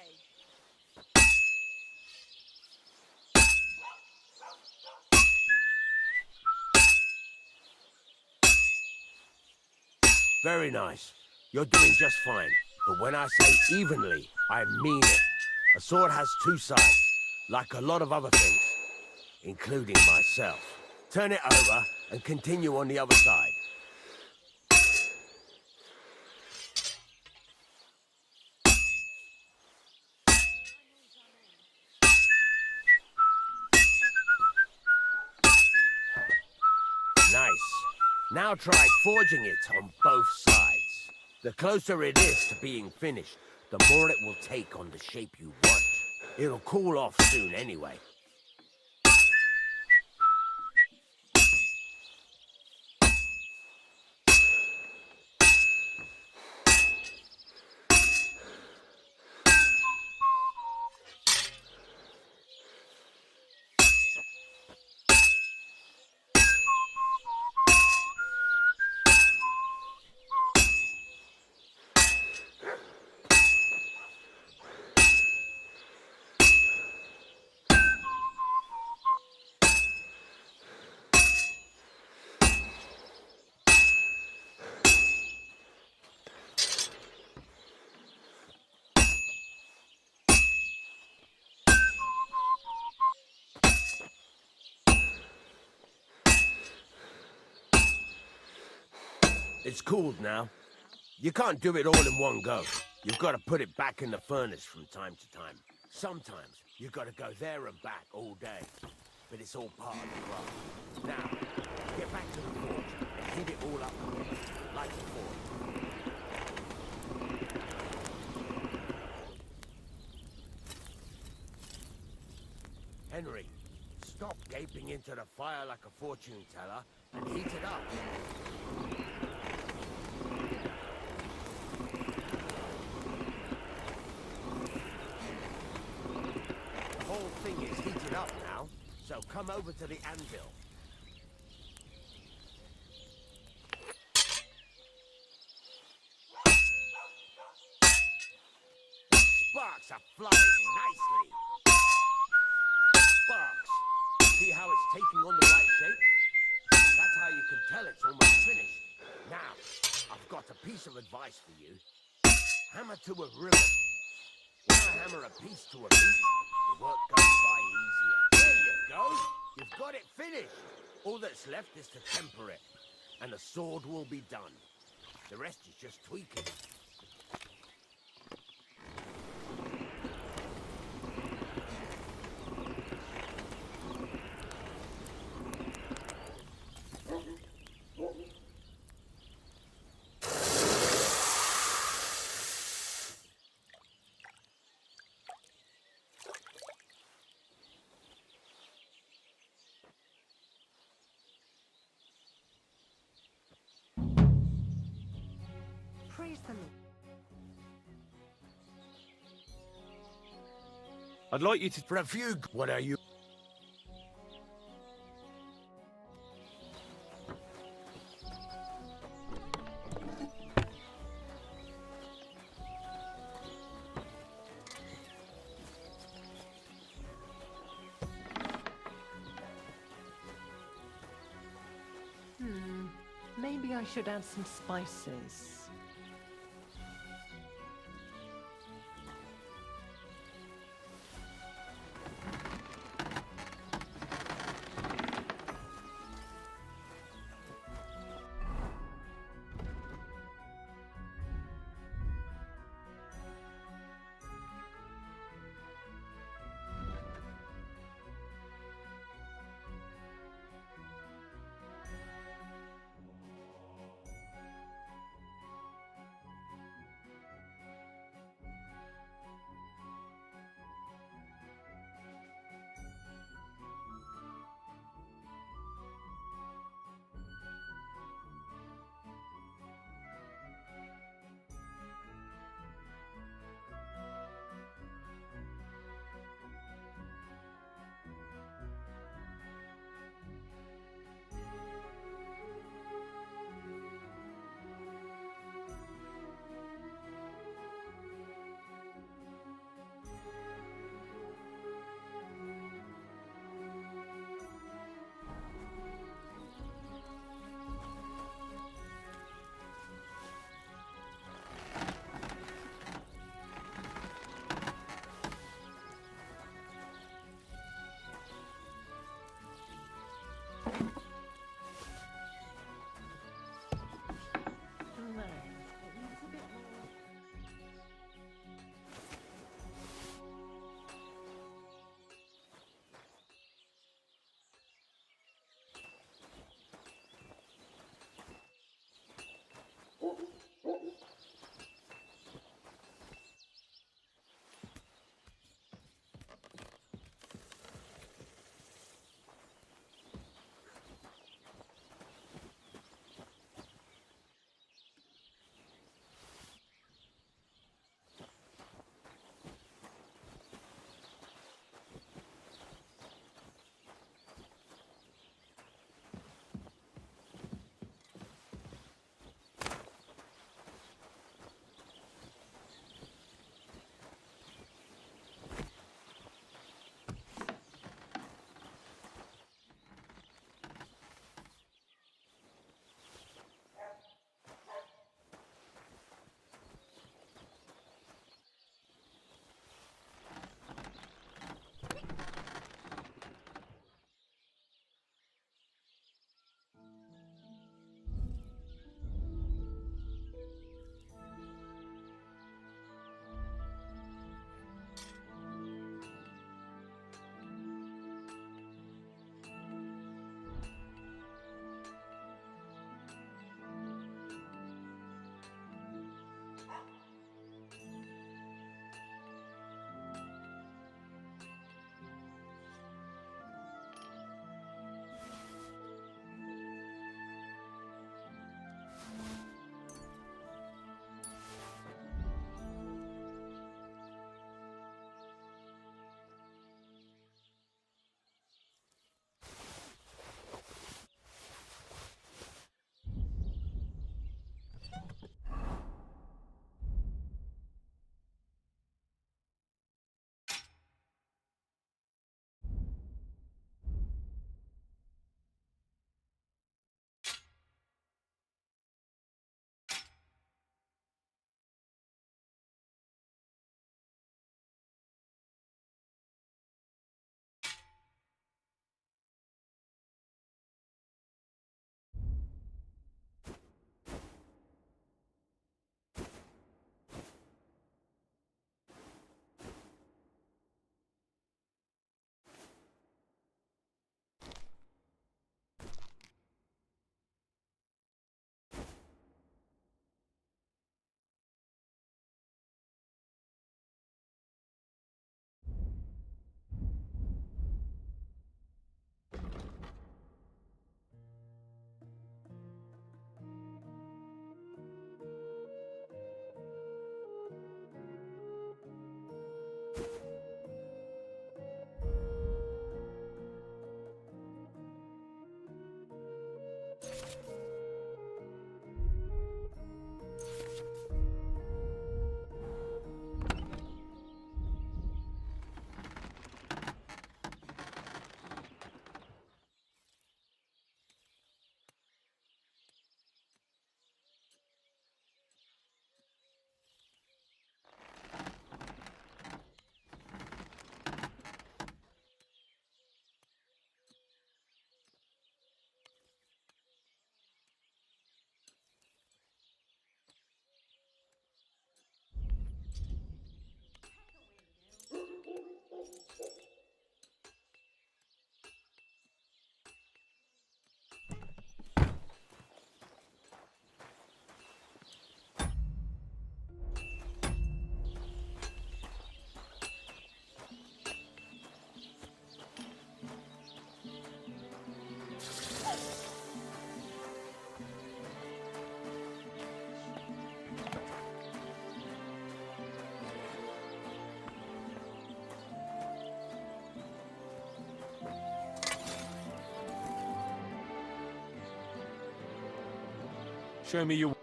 Very nice. You're doing just fine. But when I say evenly, I mean it. A sword has two sides, like a lot of other things, including myself. Turn it over and continue on the other side. Nice. Now try forging it on both sides. The closer it is to being finished, the more it will take on the shape you want. It'll cool off soon anyway. It's cooled now. You can't do it all in one go. You've got to put it back in the furnace from time to time. Sometimes you've got to go there and back all day. But it's all part of the craft. Now, get back to the forge and heat it all up again, like before. Henry, stop gaping into the fire like a fortune teller and heat it up. The whole thing is heated up now, so come over to the anvil. The sparks are flying nicely. Sparks. See how it's taking on the right shape? That's how you can tell it's almost finished. Now, I've got a piece of advice for you. Hammer to a ribbon. When I hammer a piece to a beat, the work goes by easier. There you go. You've got it finished. All that's left is to temper it, and the sword will be done. The rest is just tweaking. Praise the Lord. I'd like you to... For a few... What are you... Maybe I should add some spices. Show me your...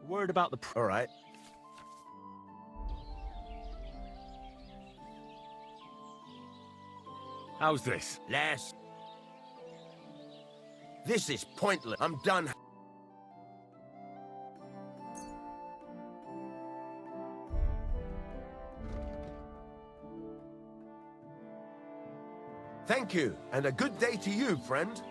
Word about the... All right. How's this? Lass. This is pointless. I'm done. Thank you, and a good day to you, friend.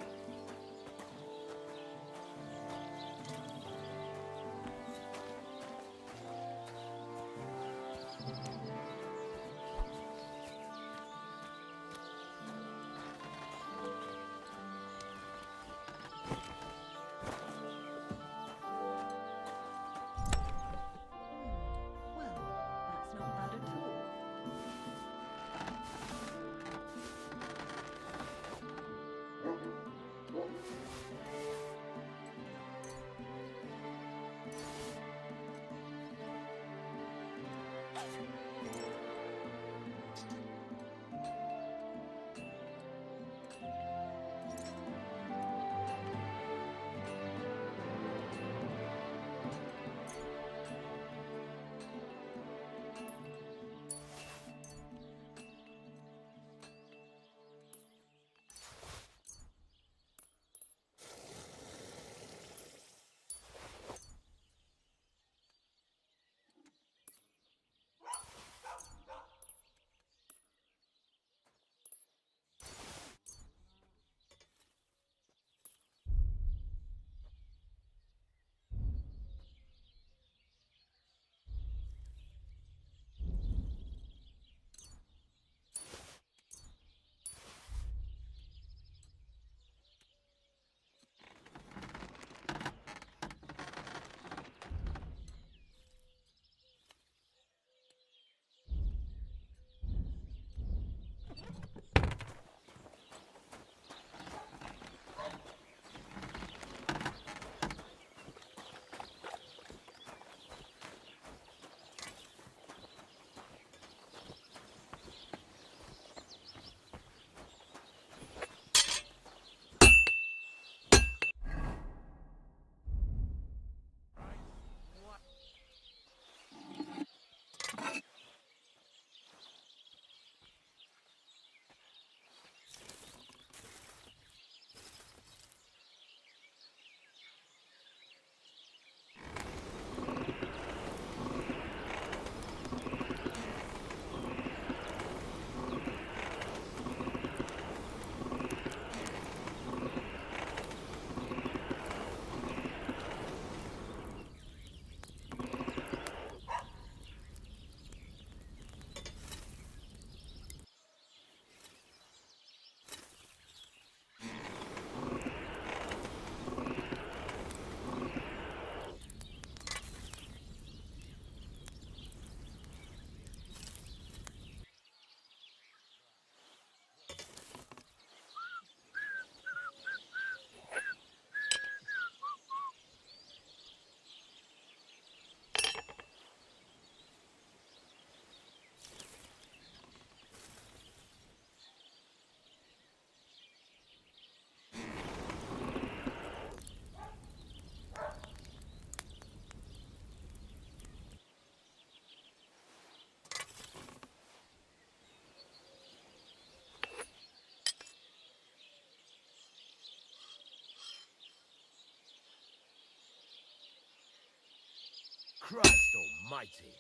Christ almighty.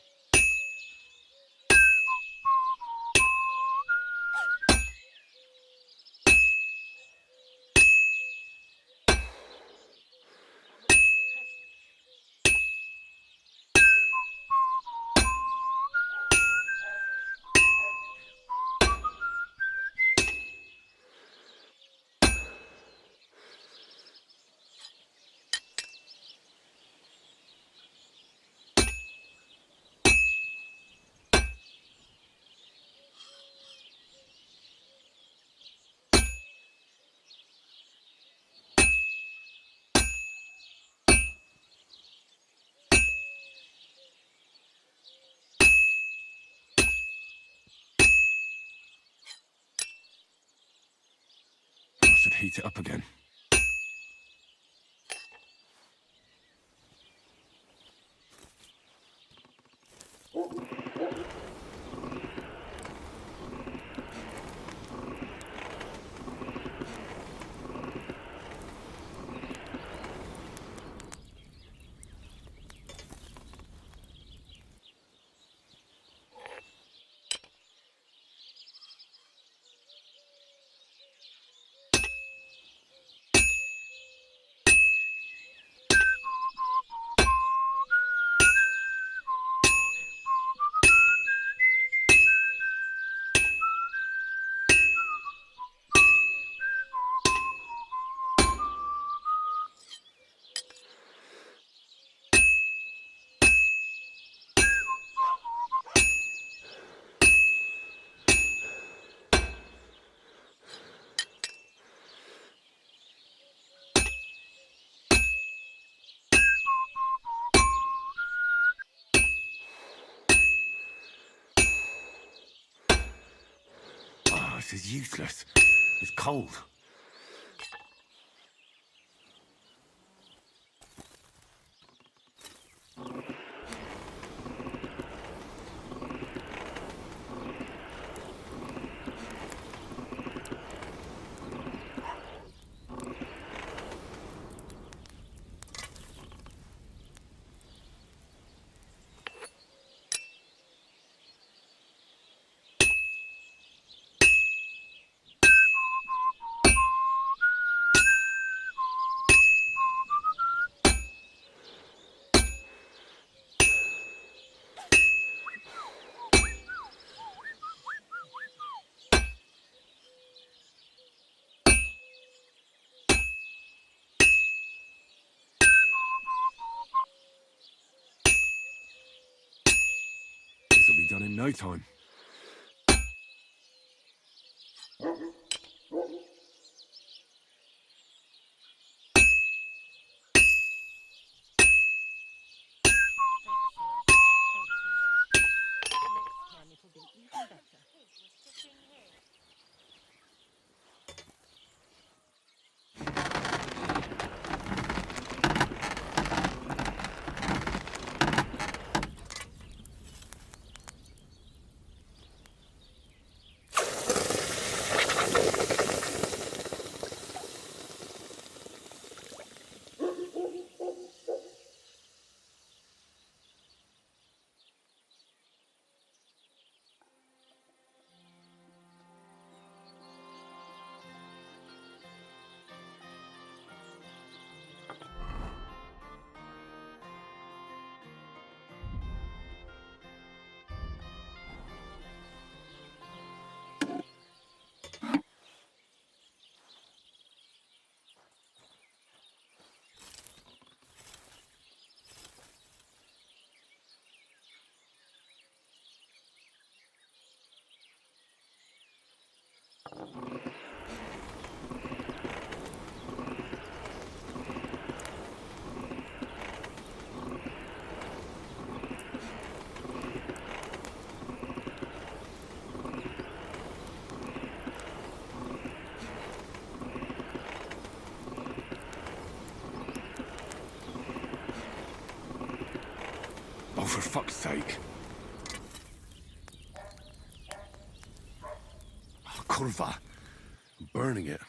heat it up again. This is useless. It's cold. This will be done in no time. Oh, for fuck's sake. Oh, kurva. I'm burning it.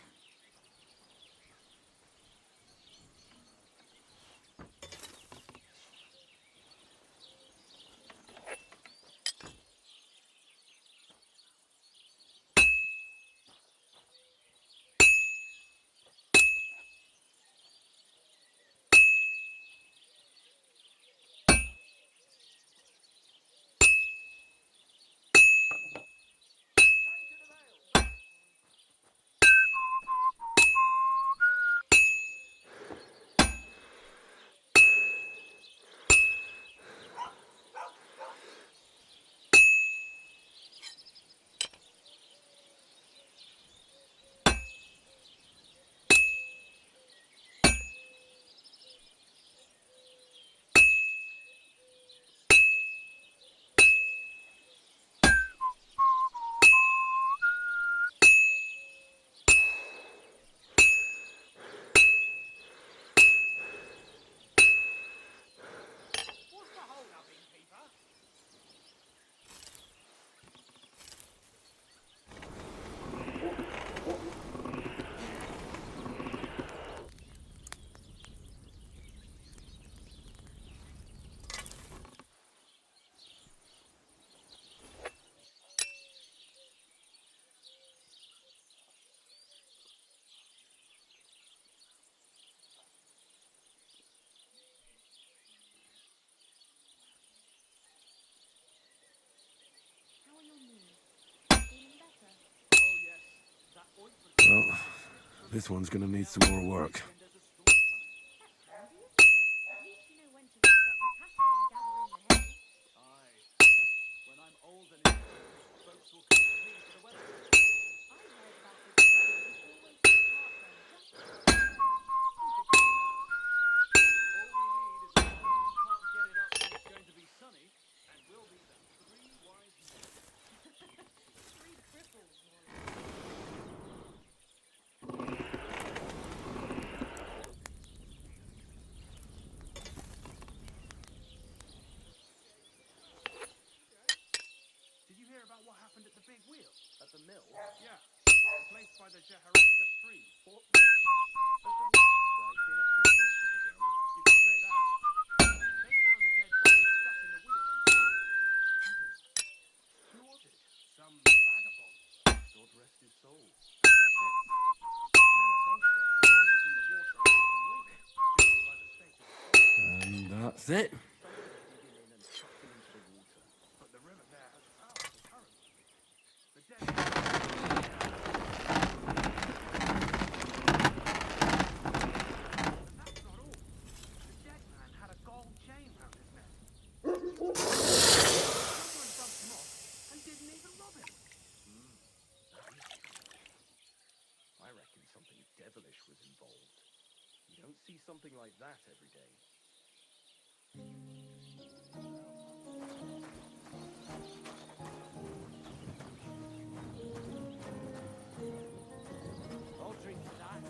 Well, this one's gonna need some more work. Did you hear about what happened at the big wheel? At the mill? Yeah. Replaced by the Jeharasta 3. What? Has the water sprite been up to mischief again? You could say that. They found a dead body stuck in the wheel on Who was it? Some vagabond. God rest his soul. And get this. Miller boasted he was in the water a week away, judging by the state of the And that's it. But the river there has powerful currents. The dead That's not all. The dead man had a gold chain round his neck. Someone bumped him off and didn't even rob him. I reckon something devilish was involved. You don't see something like that every day. I'll drink to that.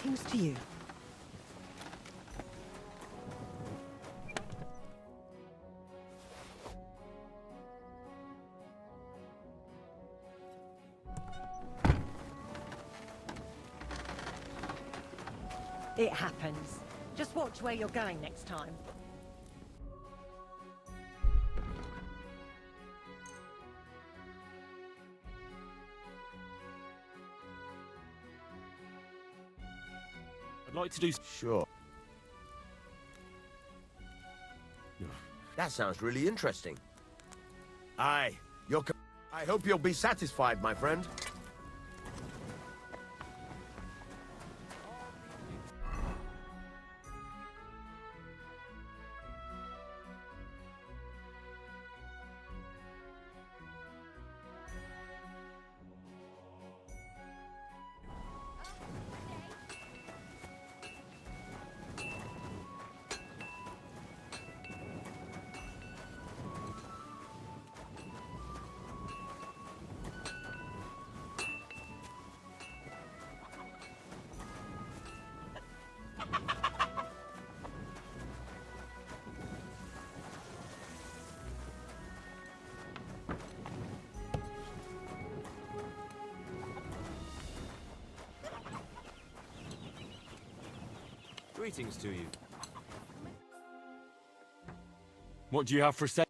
Greetings to you. It happens. Just watch where you're going next time. I'd like to do... Sure. That sounds really interesting. I hope you'll be satisfied, my friend. Greetings to you. What do you have for sale?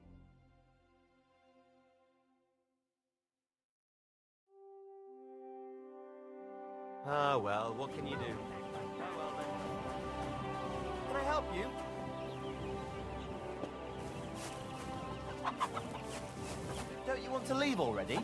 Ah, well, what can you do? Oh, well then. Can I help you? Don't you want to leave already?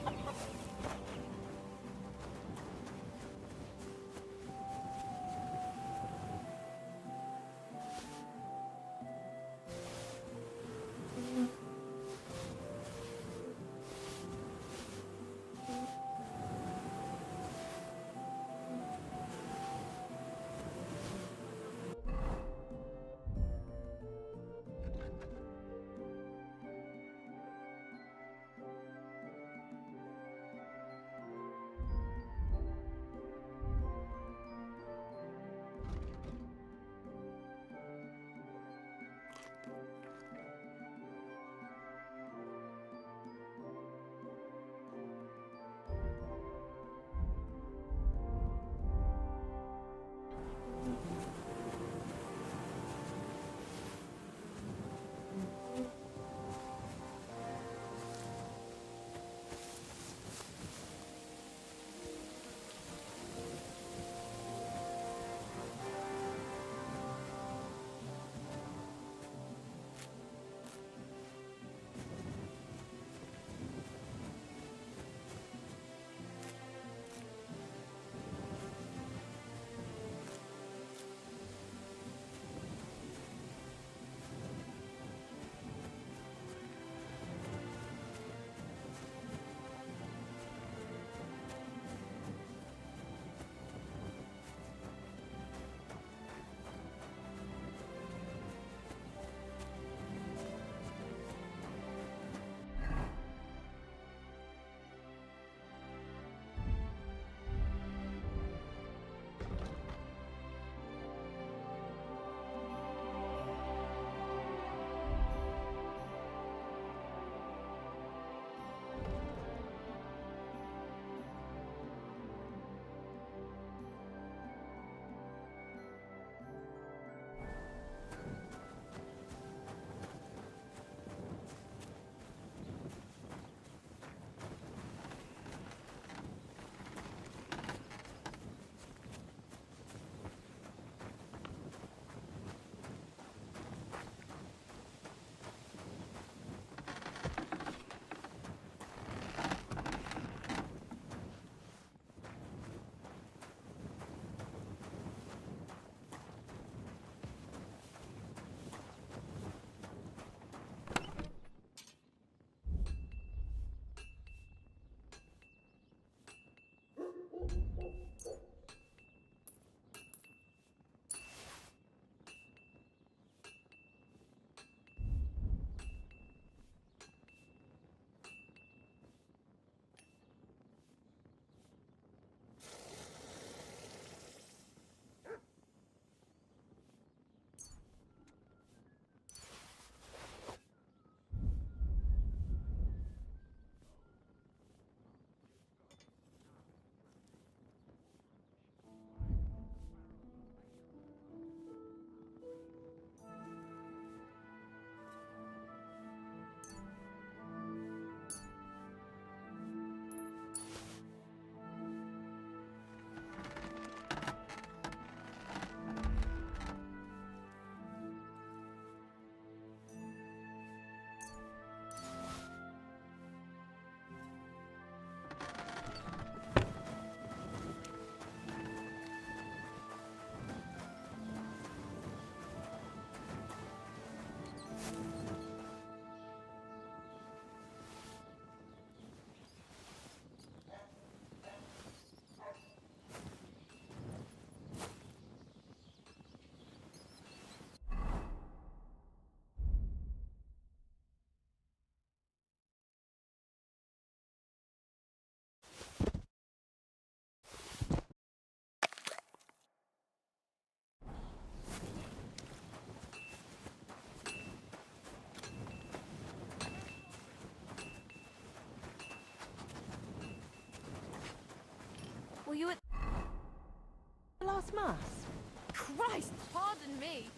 Christmas. Christ, pardon me.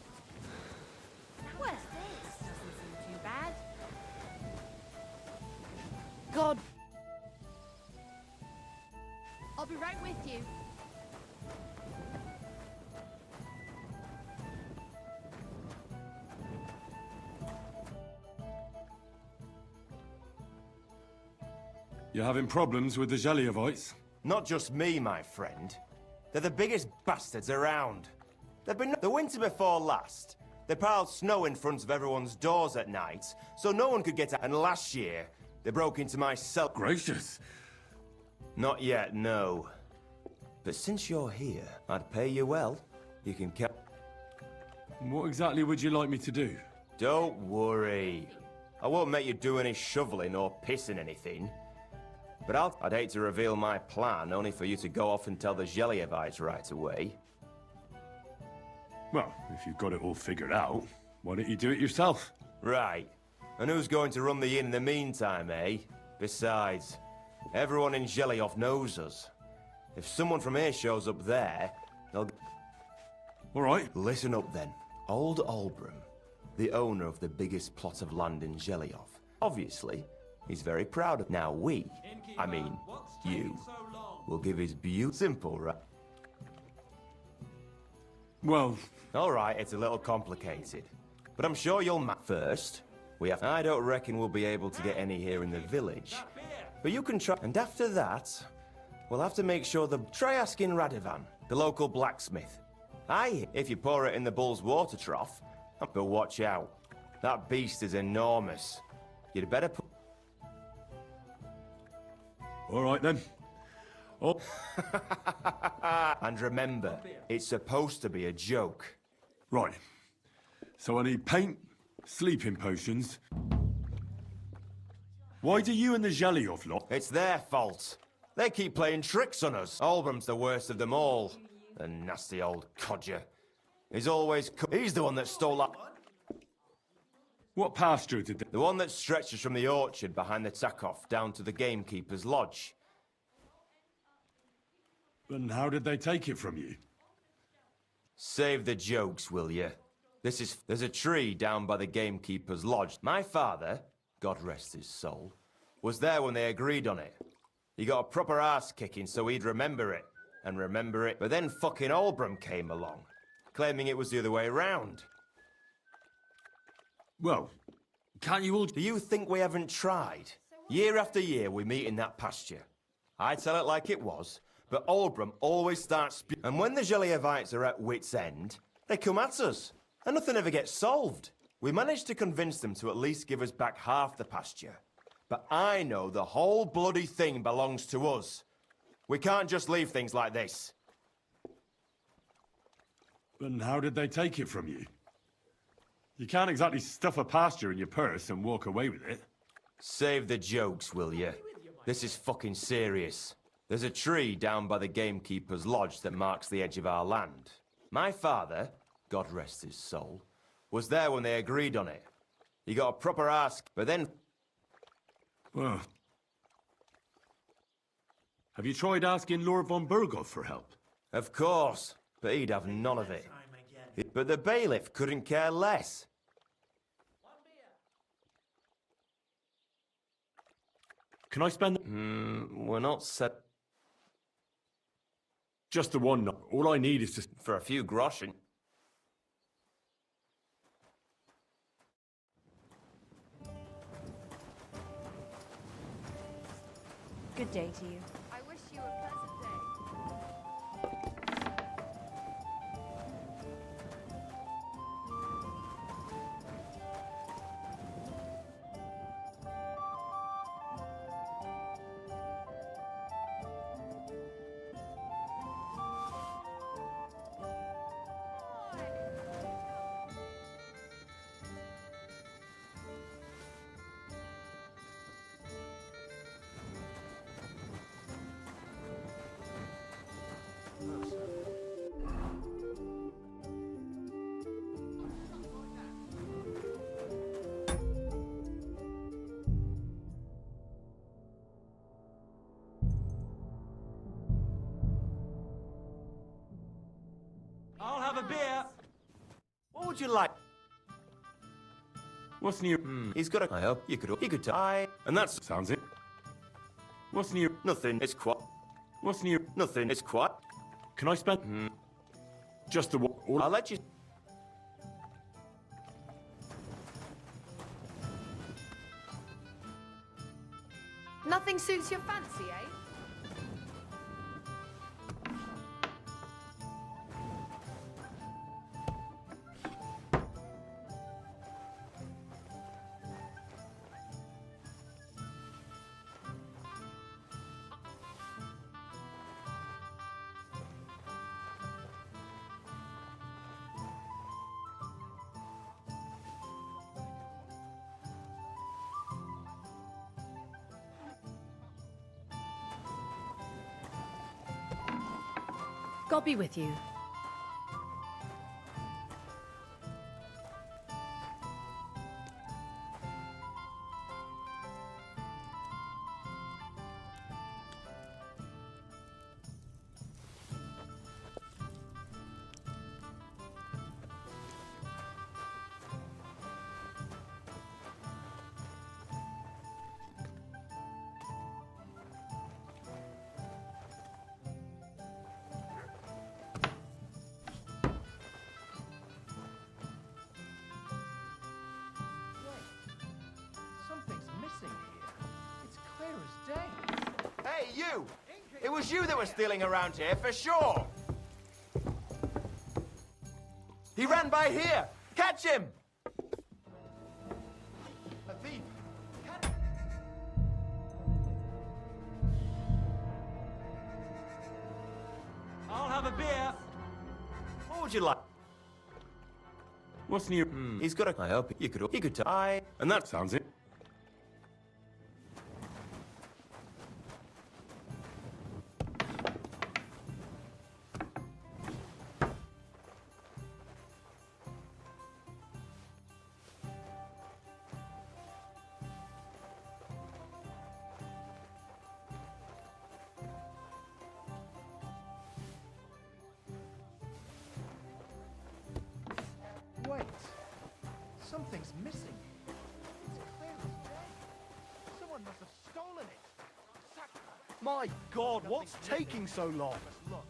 Well, this doesn't seem too bad. God. I'll be right with you. You having problems with the Zheliovites? Not just me, my friend. They're the biggest bastards around. They've been the winter before last. They piled snow in front of everyone's doors at night, so no one could get out. And last year, they broke into my cell. Gracious. Not yet, no. But since you're here, I'd pay you well. You can count. What exactly would you like me to do? Don't worry. I won't make you do any shoveling or pissing anything. But I'd hate to reveal my plan, only for you to go off and tell the Zheliovites right away. Well, if you've got it all figured out, why don't you do it yourself? Right. And who's going to run the inn in the meantime, eh? Besides, everyone in Zheliov knows us. If someone from here shows up there, they'll... All right. Listen up then. Old Olbram, the owner of the biggest plot of land in Zheliov, obviously, he's very proud of... Now you, will give his simple, right? Well... All right, it's a little complicated. But I'm sure you'll first, I don't reckon we'll be able to get any here in the village. But you can try... And after that, we'll have to make sure try asking Radovan, the local blacksmith. If you pour it in the bull's water trough. But watch out. That beast is enormous. You'd better put... All right, then. Oh. And remember, it's supposed to be a joke. Right. So I need paint, sleeping potions. Why do you and the Zheliov lot... It's their fault. They keep playing tricks on us. Olbram's the worst of them all. The nasty old codger. He's the one that stole that... What pasture did they... The one that stretches from the orchard behind the Takov down to the gamekeeper's lodge. And how did they take it from you? Save the jokes, will you? There's a tree down by the gamekeeper's lodge. My father, God rest his soul, was there when they agreed on it. He got a proper ass kicking so he'd remember it. And remember it. But then fucking Olbram came along, claiming it was the other way around. Well, can't you all... Do you think we haven't tried? Year after year we meet in that pasture. I tell it like it was, but Olbram always starts and when the Zheliovites are at wit's end, they come at us, and nothing ever gets solved. We managed to convince them to at least give us back half the pasture. But I know the whole bloody thing belongs to us. We can't just leave things like this. And how did they take it from you? You can't exactly stuff a pasture in your purse and walk away with it. Save the jokes, will you? This is fucking serious. There's a tree down by the gamekeeper's lodge that marks the edge of our land. My father, God rest his soul, was there when they agreed on it. He got a proper ask, but then... Well... Have you tried asking Lord von Burgov for help? Of course, but he'd have none of it. But the bailiff couldn't care less. Can I spend... We're not set... Just the one. All I need is to... For a few groschen. Good day to you. I wish you a pleasant day. beer. What would you like? What's new? He's got a... I hope you could die. And that's... Sounds it. What's new? Nothing. It's quite... What's new? Nothing. It's quite... Can I spend? Just the one. I'll let you... Nothing suits your fancy, eh? God be with you. Something's missing here. It's clear as day. Hey, you! It was you that was stealing around here, for sure! He ran by here! Catch him! A thief! I'll have a beer! What would you like? What's new? He's got a... I hope you could die. And that Sounds it. Wait. Something's missing. It's clear as day. Someone must have stolen it. My God, what's taking so long? Look.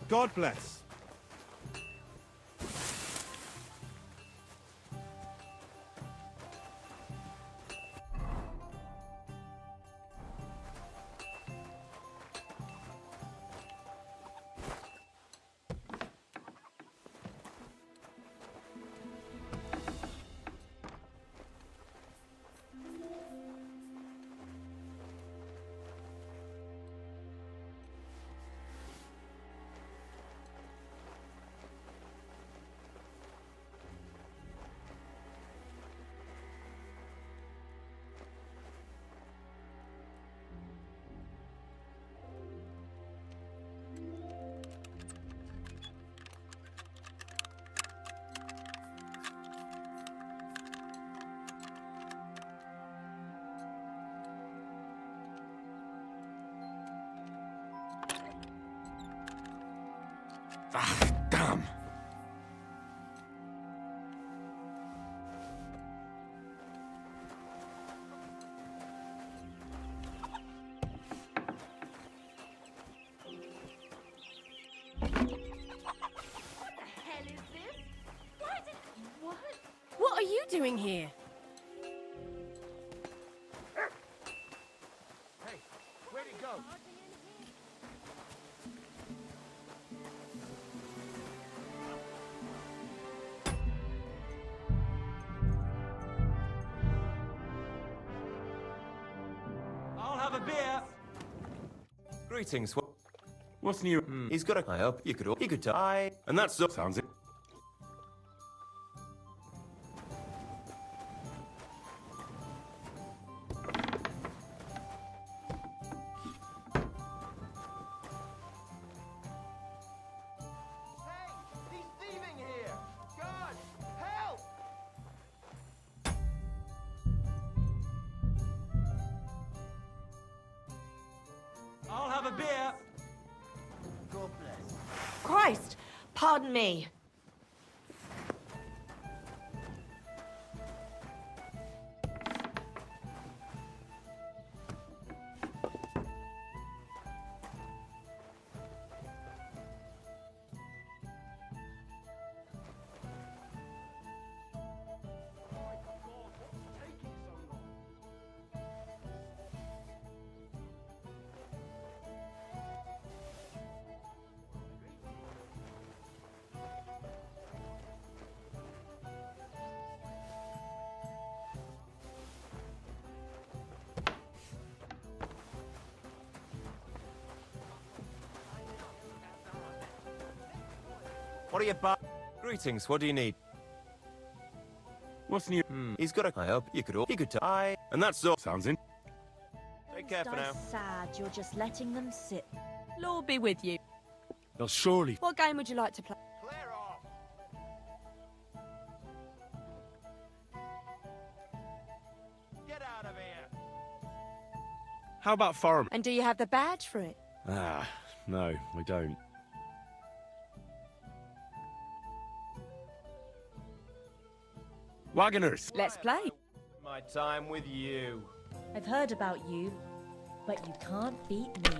God bless. Ah, damn. What are you doing here? Hey, where'd it go? I'll have a beer. Greetings. What's new? He's got a... I hope you could die. And that's... Sounds it. He's thieving here! God, help! I'll have a beer. God bless. Christ! Pardon me. What are you Greetings, what do you need? What's new? He's got a... I hope you could all... He could I... And that's all. Sounds in. Take care for now. Sad, you're just letting them sit. Lord be with you. They'll surely... What game would you like to play? Clear off! Get out of here! How about foreign? And do you have the badge for it? Ah, no, we don't. Wagoners! Let's play. My time with you. I've heard about you, but you can't beat me.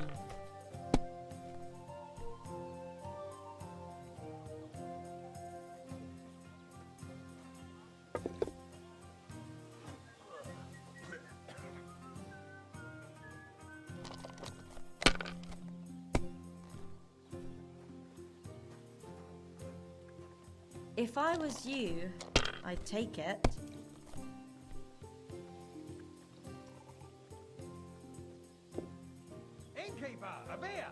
If I was you, I'd take it. Innkeeper, a beer!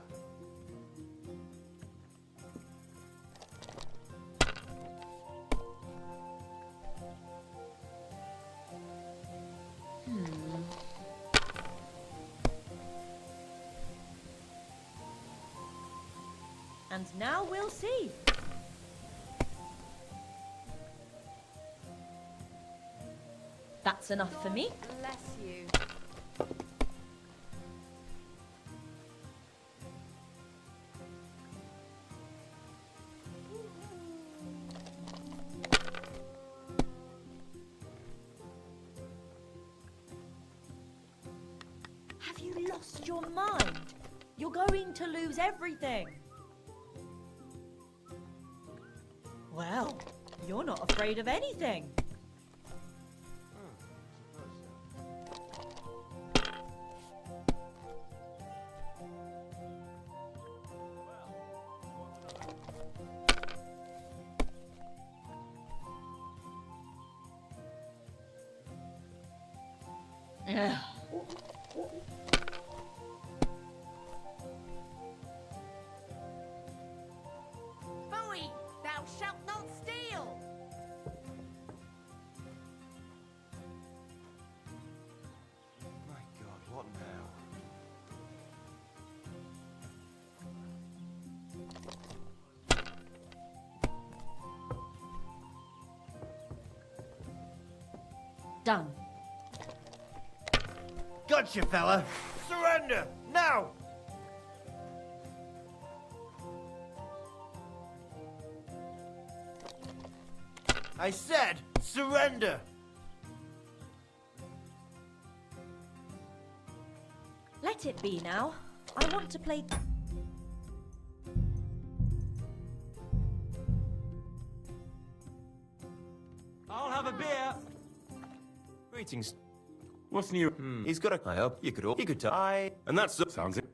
And now we'll see. That's enough for me. Bless you. Have you lost your mind? You're going to lose everything. Well, you're not afraid of anything. Ugh. Bowie, thou shalt not steal. My God, what now? Done. Gotcha, fella! Surrender! Now! I said, surrender! Let it be now. I want to play... I'll have a beer! Greetings. What's new? He's got a... I hope you could all... He could die. And that's... Sounds it.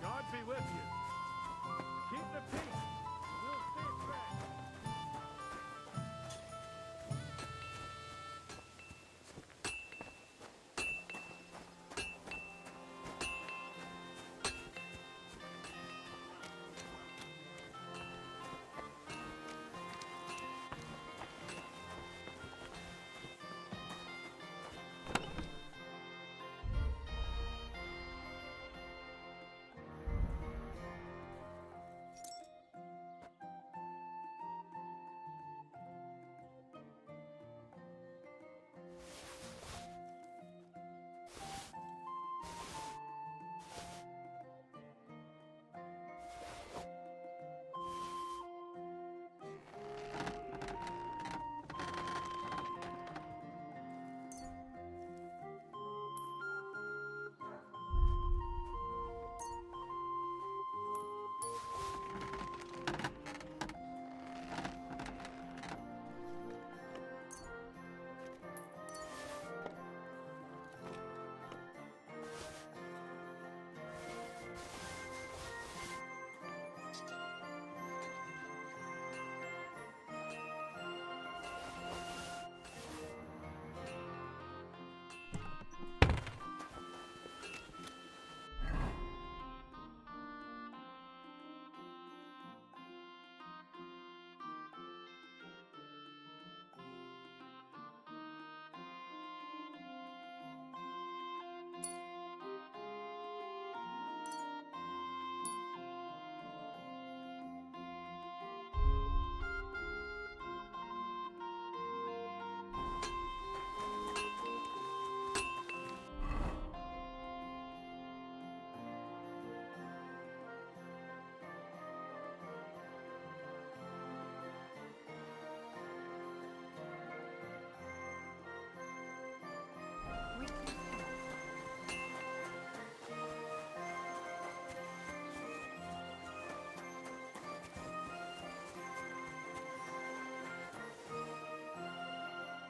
God be with you. Keep the peace. We'll stay friends.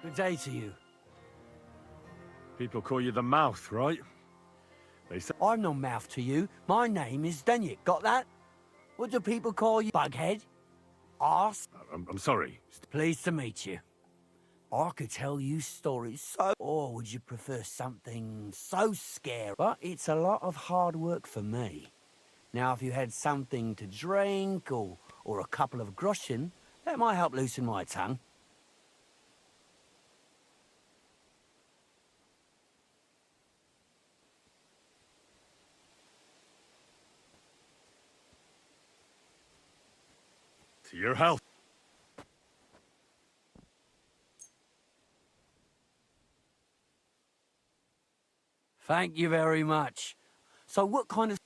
Good day to you. People call you the mouth, right? They say I'm no mouth to you. My name is Denyek. Got that? What do people call you? Bughead? Arse? I'm sorry. Pleased to meet you. I could tell you stories so... Or would you prefer something so scary? But it's a lot of hard work for me. Now, if you had something to drink or a couple of groschen, that might help loosen my tongue. To your health. Thank you very much. So what kind of...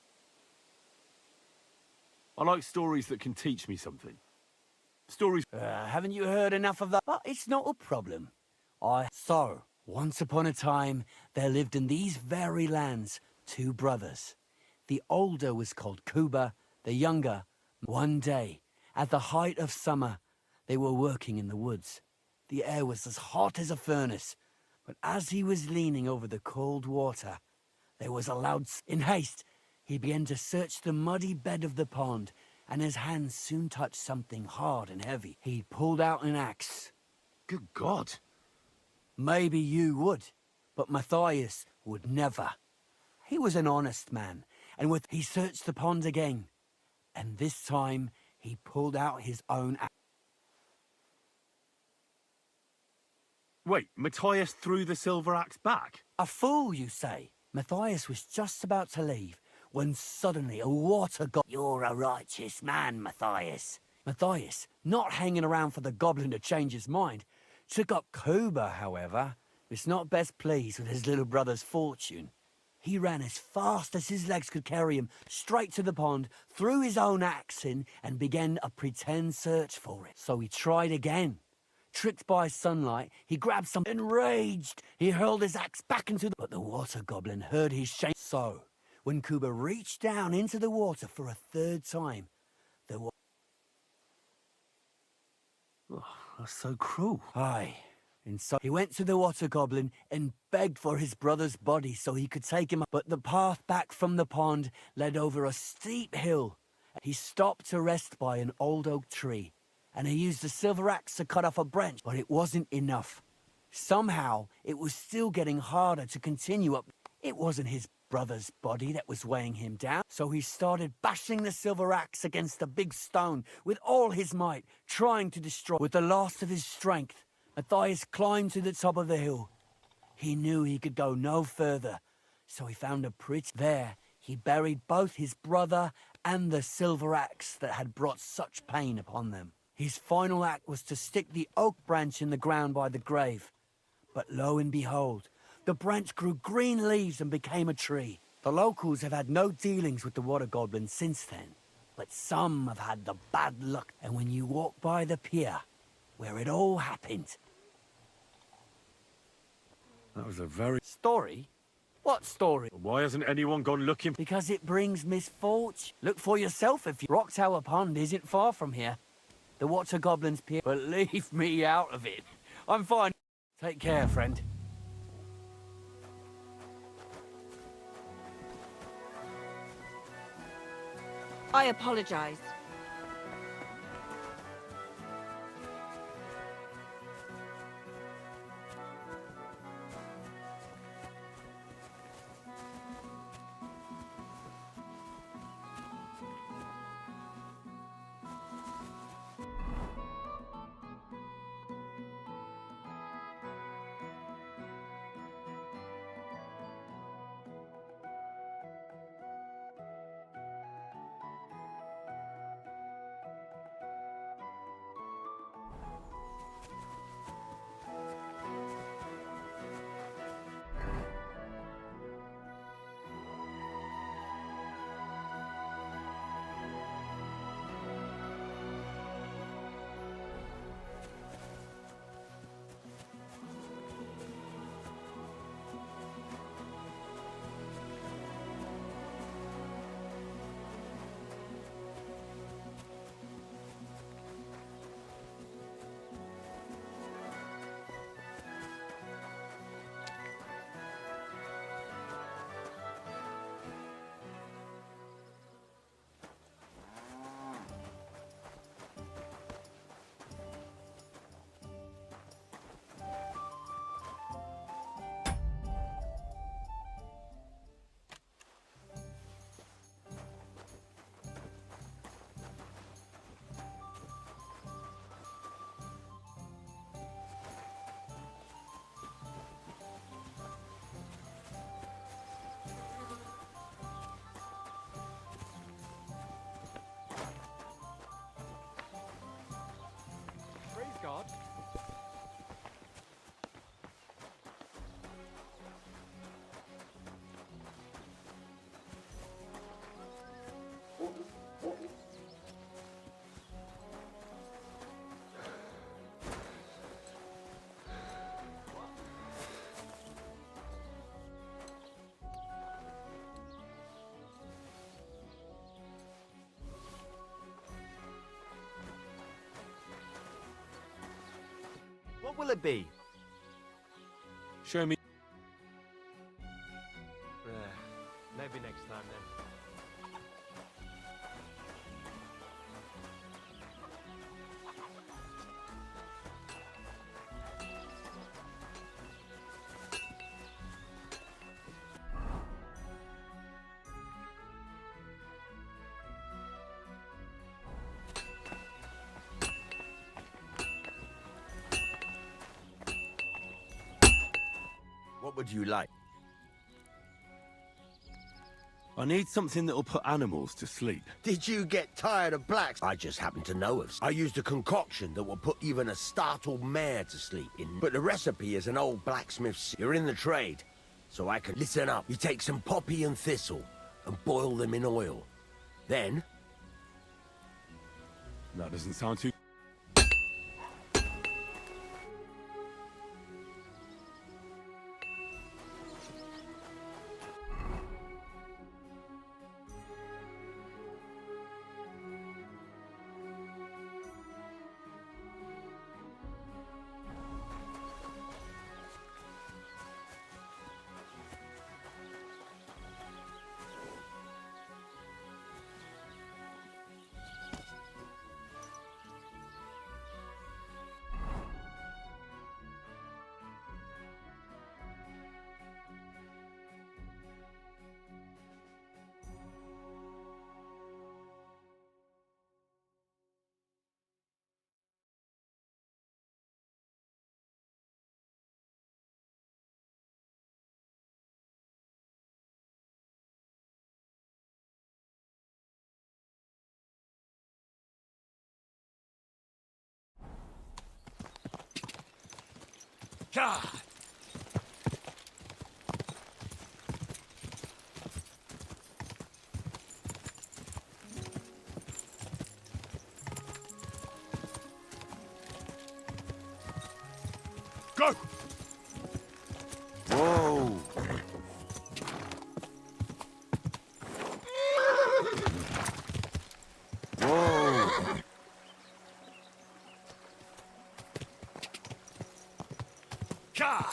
I like stories that can teach me something. Stories... haven't you heard enough of that? But it's not a problem. So, once upon a time, there lived in these very lands 2 brothers. The older was called Kuba, the younger. One day, at the height of summer, they were working in the woods. The air was as hot as a furnace. But as he was leaning over the cold water, there was a loud... In haste, he began to search the muddy bed of the pond, and his hands soon touched something hard and heavy. He pulled out an axe. Good God. Maybe you would, but Matthias would never. He was an honest man, and he searched the pond again. And this time, he pulled out his own axe. Wait, Matthias threw the silver axe back? A fool, you say? Matthias was just about to leave when suddenly a water god... You're a righteous man, Matthias. Matthias, not hanging around for the goblin to change his mind, took up Kuba, however, was not best pleased with his little brother's fortune. He ran as fast as his legs could carry him straight to the pond, threw his own axe in, and began a pretend search for it. So he tried again. Tricked by sunlight, he grabbed some... Enraged, he hurled his axe back into the... But the water goblin heard his shame. So, when Kuba reached down into the water for a 3rd time, the water... Oh, that's so cruel. Aye. And so he went to the water goblin and begged for his brother's body so he could take him up. But the path back from the pond led over a steep hill. He stopped to rest by an old oak tree, and he used the silver axe to cut off a branch, but it wasn't enough. Somehow, it was still getting harder to continue up. It wasn't his brother's body that was weighing him down, so he started bashing the silver axe against a big stone with all his might, trying to destroy. With the last of his strength, Matthias climbed to the top of the hill. He knew he could go no further, so he found a pretty... There, he buried both his brother and the silver axe that had brought such pain upon them. His final act was to stick the oak branch in the ground by the grave. But lo and behold, the branch grew green leaves and became a tree. The locals have had no dealings with the water goblin since then, but some have had the bad luck. And when you walk by the pier, where it all happened... That was a very... Story? What story? Why hasn't anyone gone looking? Because it brings misfortune. Look for yourself if you... Rock Tower Pond isn't far from here. The water goblin's pier. But leave me out of it. I'm fine. Take care, friend. I apologize. will it be? Show me. Maybe next time then. What would you like? I need something that'll put animals to sleep. Did you get tired of blacks? I just happen to know of. I used a concoction that will put even a startled mare to sleep in. But the recipe is an old blacksmith's. You're in the trade, so I can listen up. You take some poppy and thistle and boil them in oil. Then... That doesn't sound too... God! Go! Whoa! Whoa! God!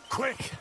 Quick!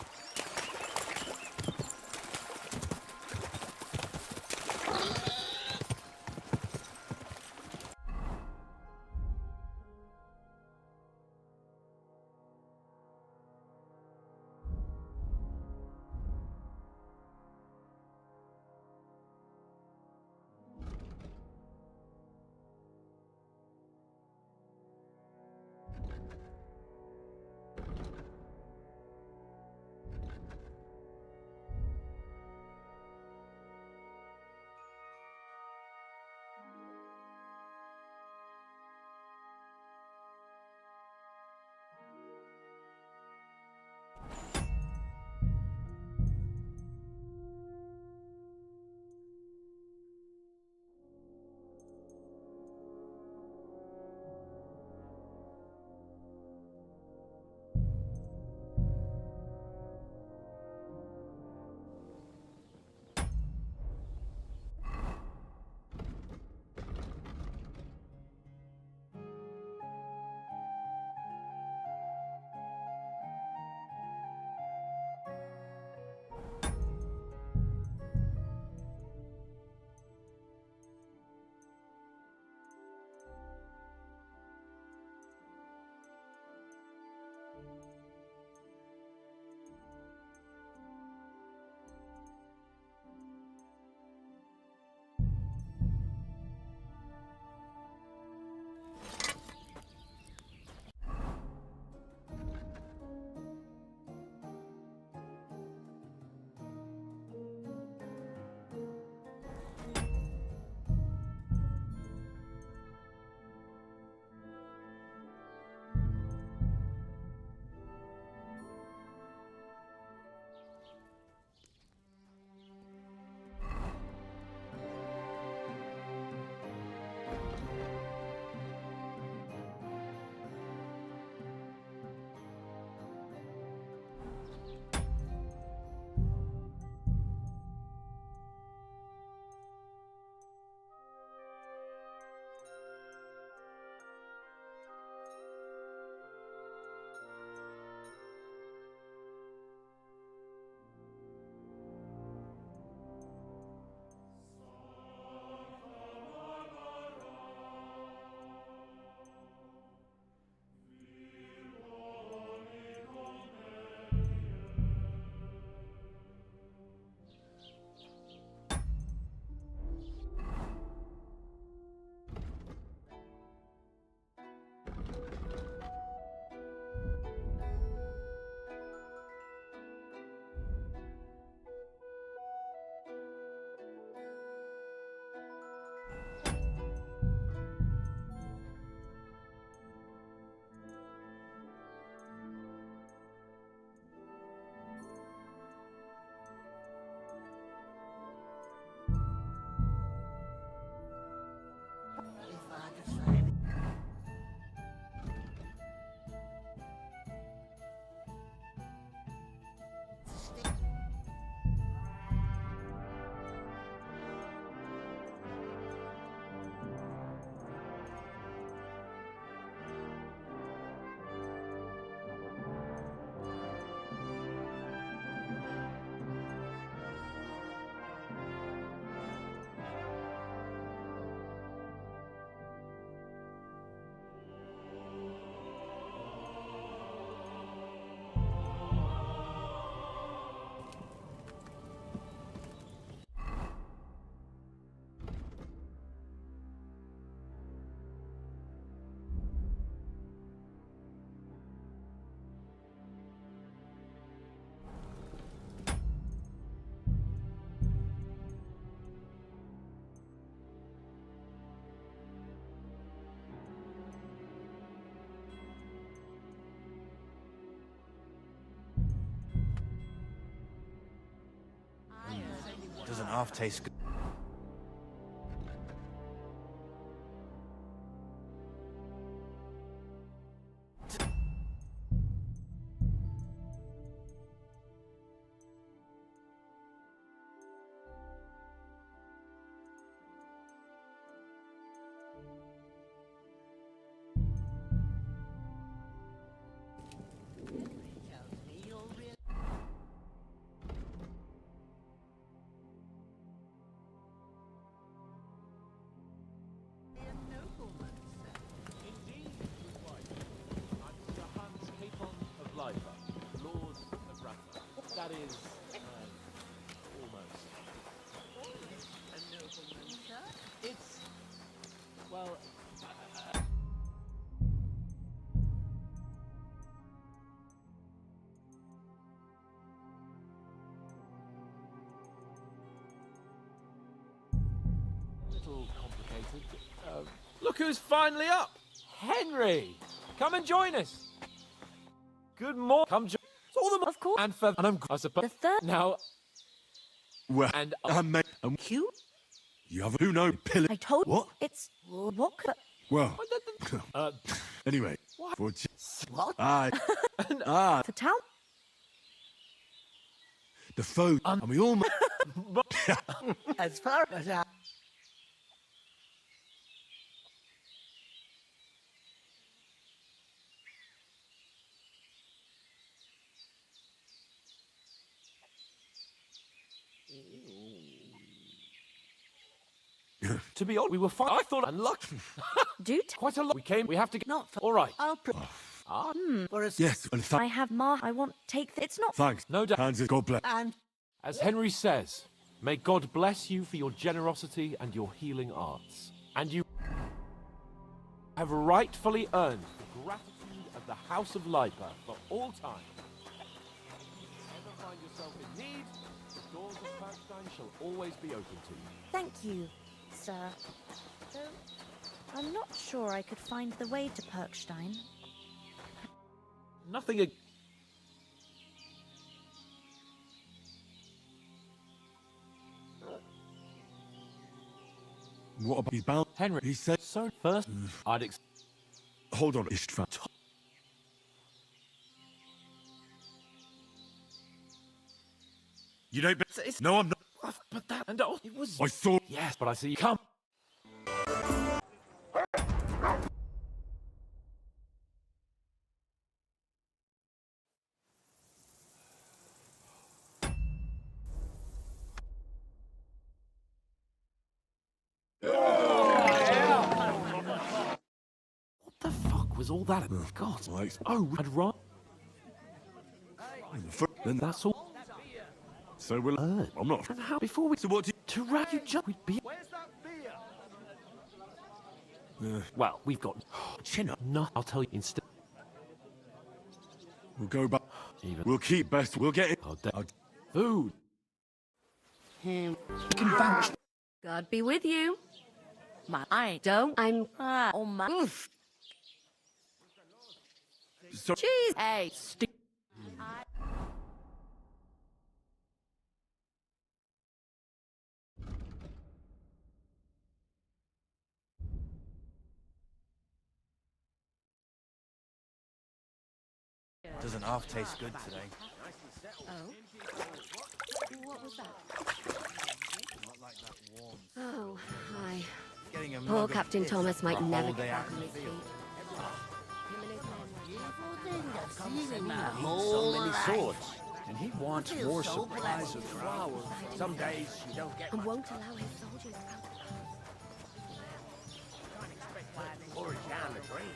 half taste good. That is almost. A nobleman, sir? It's well. A little complicated. Look who's finally up! Henry! Come and join us! Good morning. Come join. All them, of course. And for. And I'm. I suppose. The third. Now. Well, And. Q? you have who know pillar. I told What? It's what? Well, Uh, anyway, What? for What? the For town? foe, and we all. As far as I... to be honest, we were fine. I thought unlucky. Dude? Quite a lot. We came. We have to get. Not for... All right. I'll... For a... Yes, and I have more. I want... Take... It's not... thanks. No doubt. Hands, God bless. And... As Henry says, may God bless you for your generosity and your healing arts. And you have rightfully earned the gratitude of the House of Lipa for all time. If you ever find yourself in need, the doors of Perkstein shall always be open to you. Thank you, sir. Though I'm not sure I could find the way to Perkstein. Nothing. What about you, bound? Henry, He said. so first, I'd Hold on, Istvan. You don't. No, I'm not. But that and all it was. I saw. Yes, but I see you come. What the fuck was all that? God. Oh, I'd run. Then That's all. so will. I'm not. And how before we So what? to wrap you jump we'd be. Well, we've got chin up. No, I'll tell you instead. We'll go back. Even. We'll keep best. We'll get it. Food. God be with you. I don't. I'm... oh my... Oof. So, Jeez. Hey, Doesn't half taste good today. Oh. What was that? Not like that warm. Oh, hi. Getting a Poor mug of Captain piss Thomas for might a never whole get day back out on in his the feet. field. So many swords, and he wants more supplies of flour. Some days you don't get And won't allow his soldiers out. Pour it down the drain.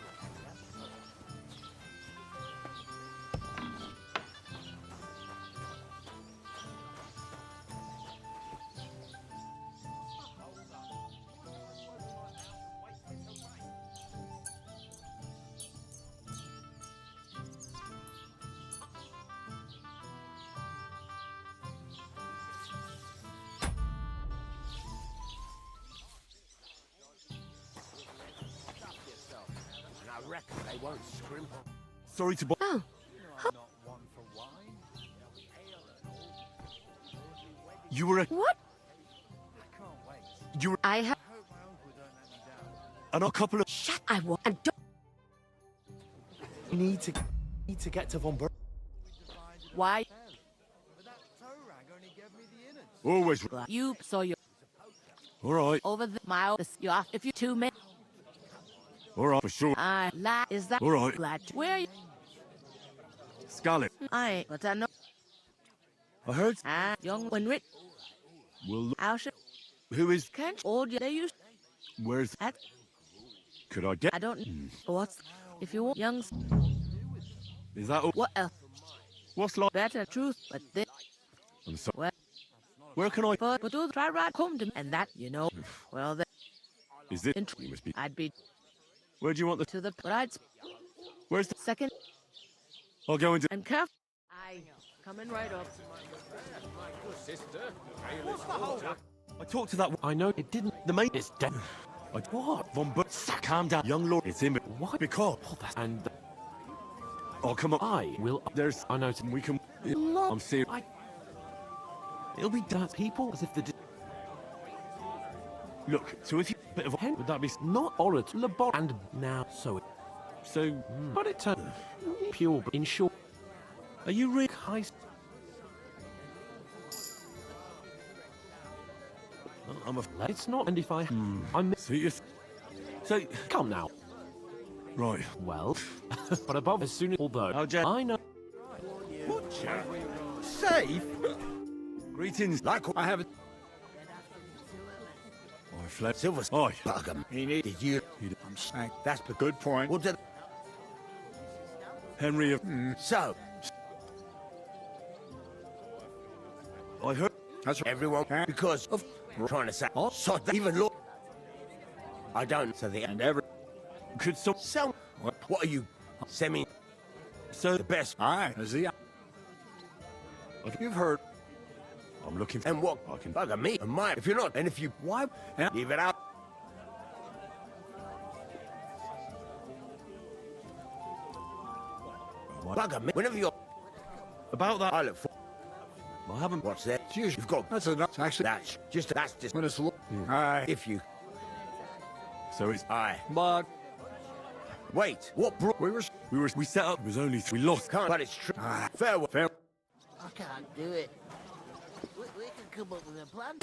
I reckon they won't scrimp on. sorry to. Oh. You were a. What? I have. And a couple of... Shut. I want. And don't. We need to get to Von Ber... Why? Always... You saw your. All right. Over the mile. You are. If you 2 minutes. All right, for sure. Is that. All right. Glad. Where are you? Scarlet. But I know. I heard... Young when Rick. Well, How should. who is... Can't all you. They used. Where's... At. Could I get... I don't. What's. If you want young. Is that all? What else? What's like... Better truth, but this. I'm sorry. Well. Where can I... But do try right come to me. And that, you know. Well, then. Is this... You must be... I'd be. Where do you want the... To the. But I'd. Where's the... Second. I'll go into... And careful. Coming right up. I talked to that... I know it didn't. The mate... It's dead. What? Von Ber... Calm down, young lord. It's him. What? Because... And Oh, come on. I will. There's... I know. We can... No. I'm serious. It'll be dance people as if the. Look, so if you... Bit of... Would that be... Not orator. Labor. And now, so. So... But it turned pure. In short. Are you really... High. I'm a... It's not. And if I. I'm. Serious? So... Come now. Right. Well. But above as soon as. Although. I know. Safe? Greetings. Like I have a... I fled... Silver... Oi. Bug 'em. He needed you. I'm saying that's a good point. What did... Henry of... So, I heard... That's everyone can because of trying to say, so they even look. I don't. So the and every... Could some... So, what are you? Semi. So... The best. Aye. Is he... You've heard. I'm looking for... And what? I can... Bugger me and mine. If you're not, and if you... Why? Yeah. Leave it out. Bugger me. Whenever you're... About that... I look for... I haven't... What's that? Jeez, You've got... That's enough. Actually... That's just... When it's... Aye. If you... So it's... Aye. But... Wait. What bro... We set up... It was only... We lost... Can't... But it's true. Fair... I can't do it. We can come up with a plan.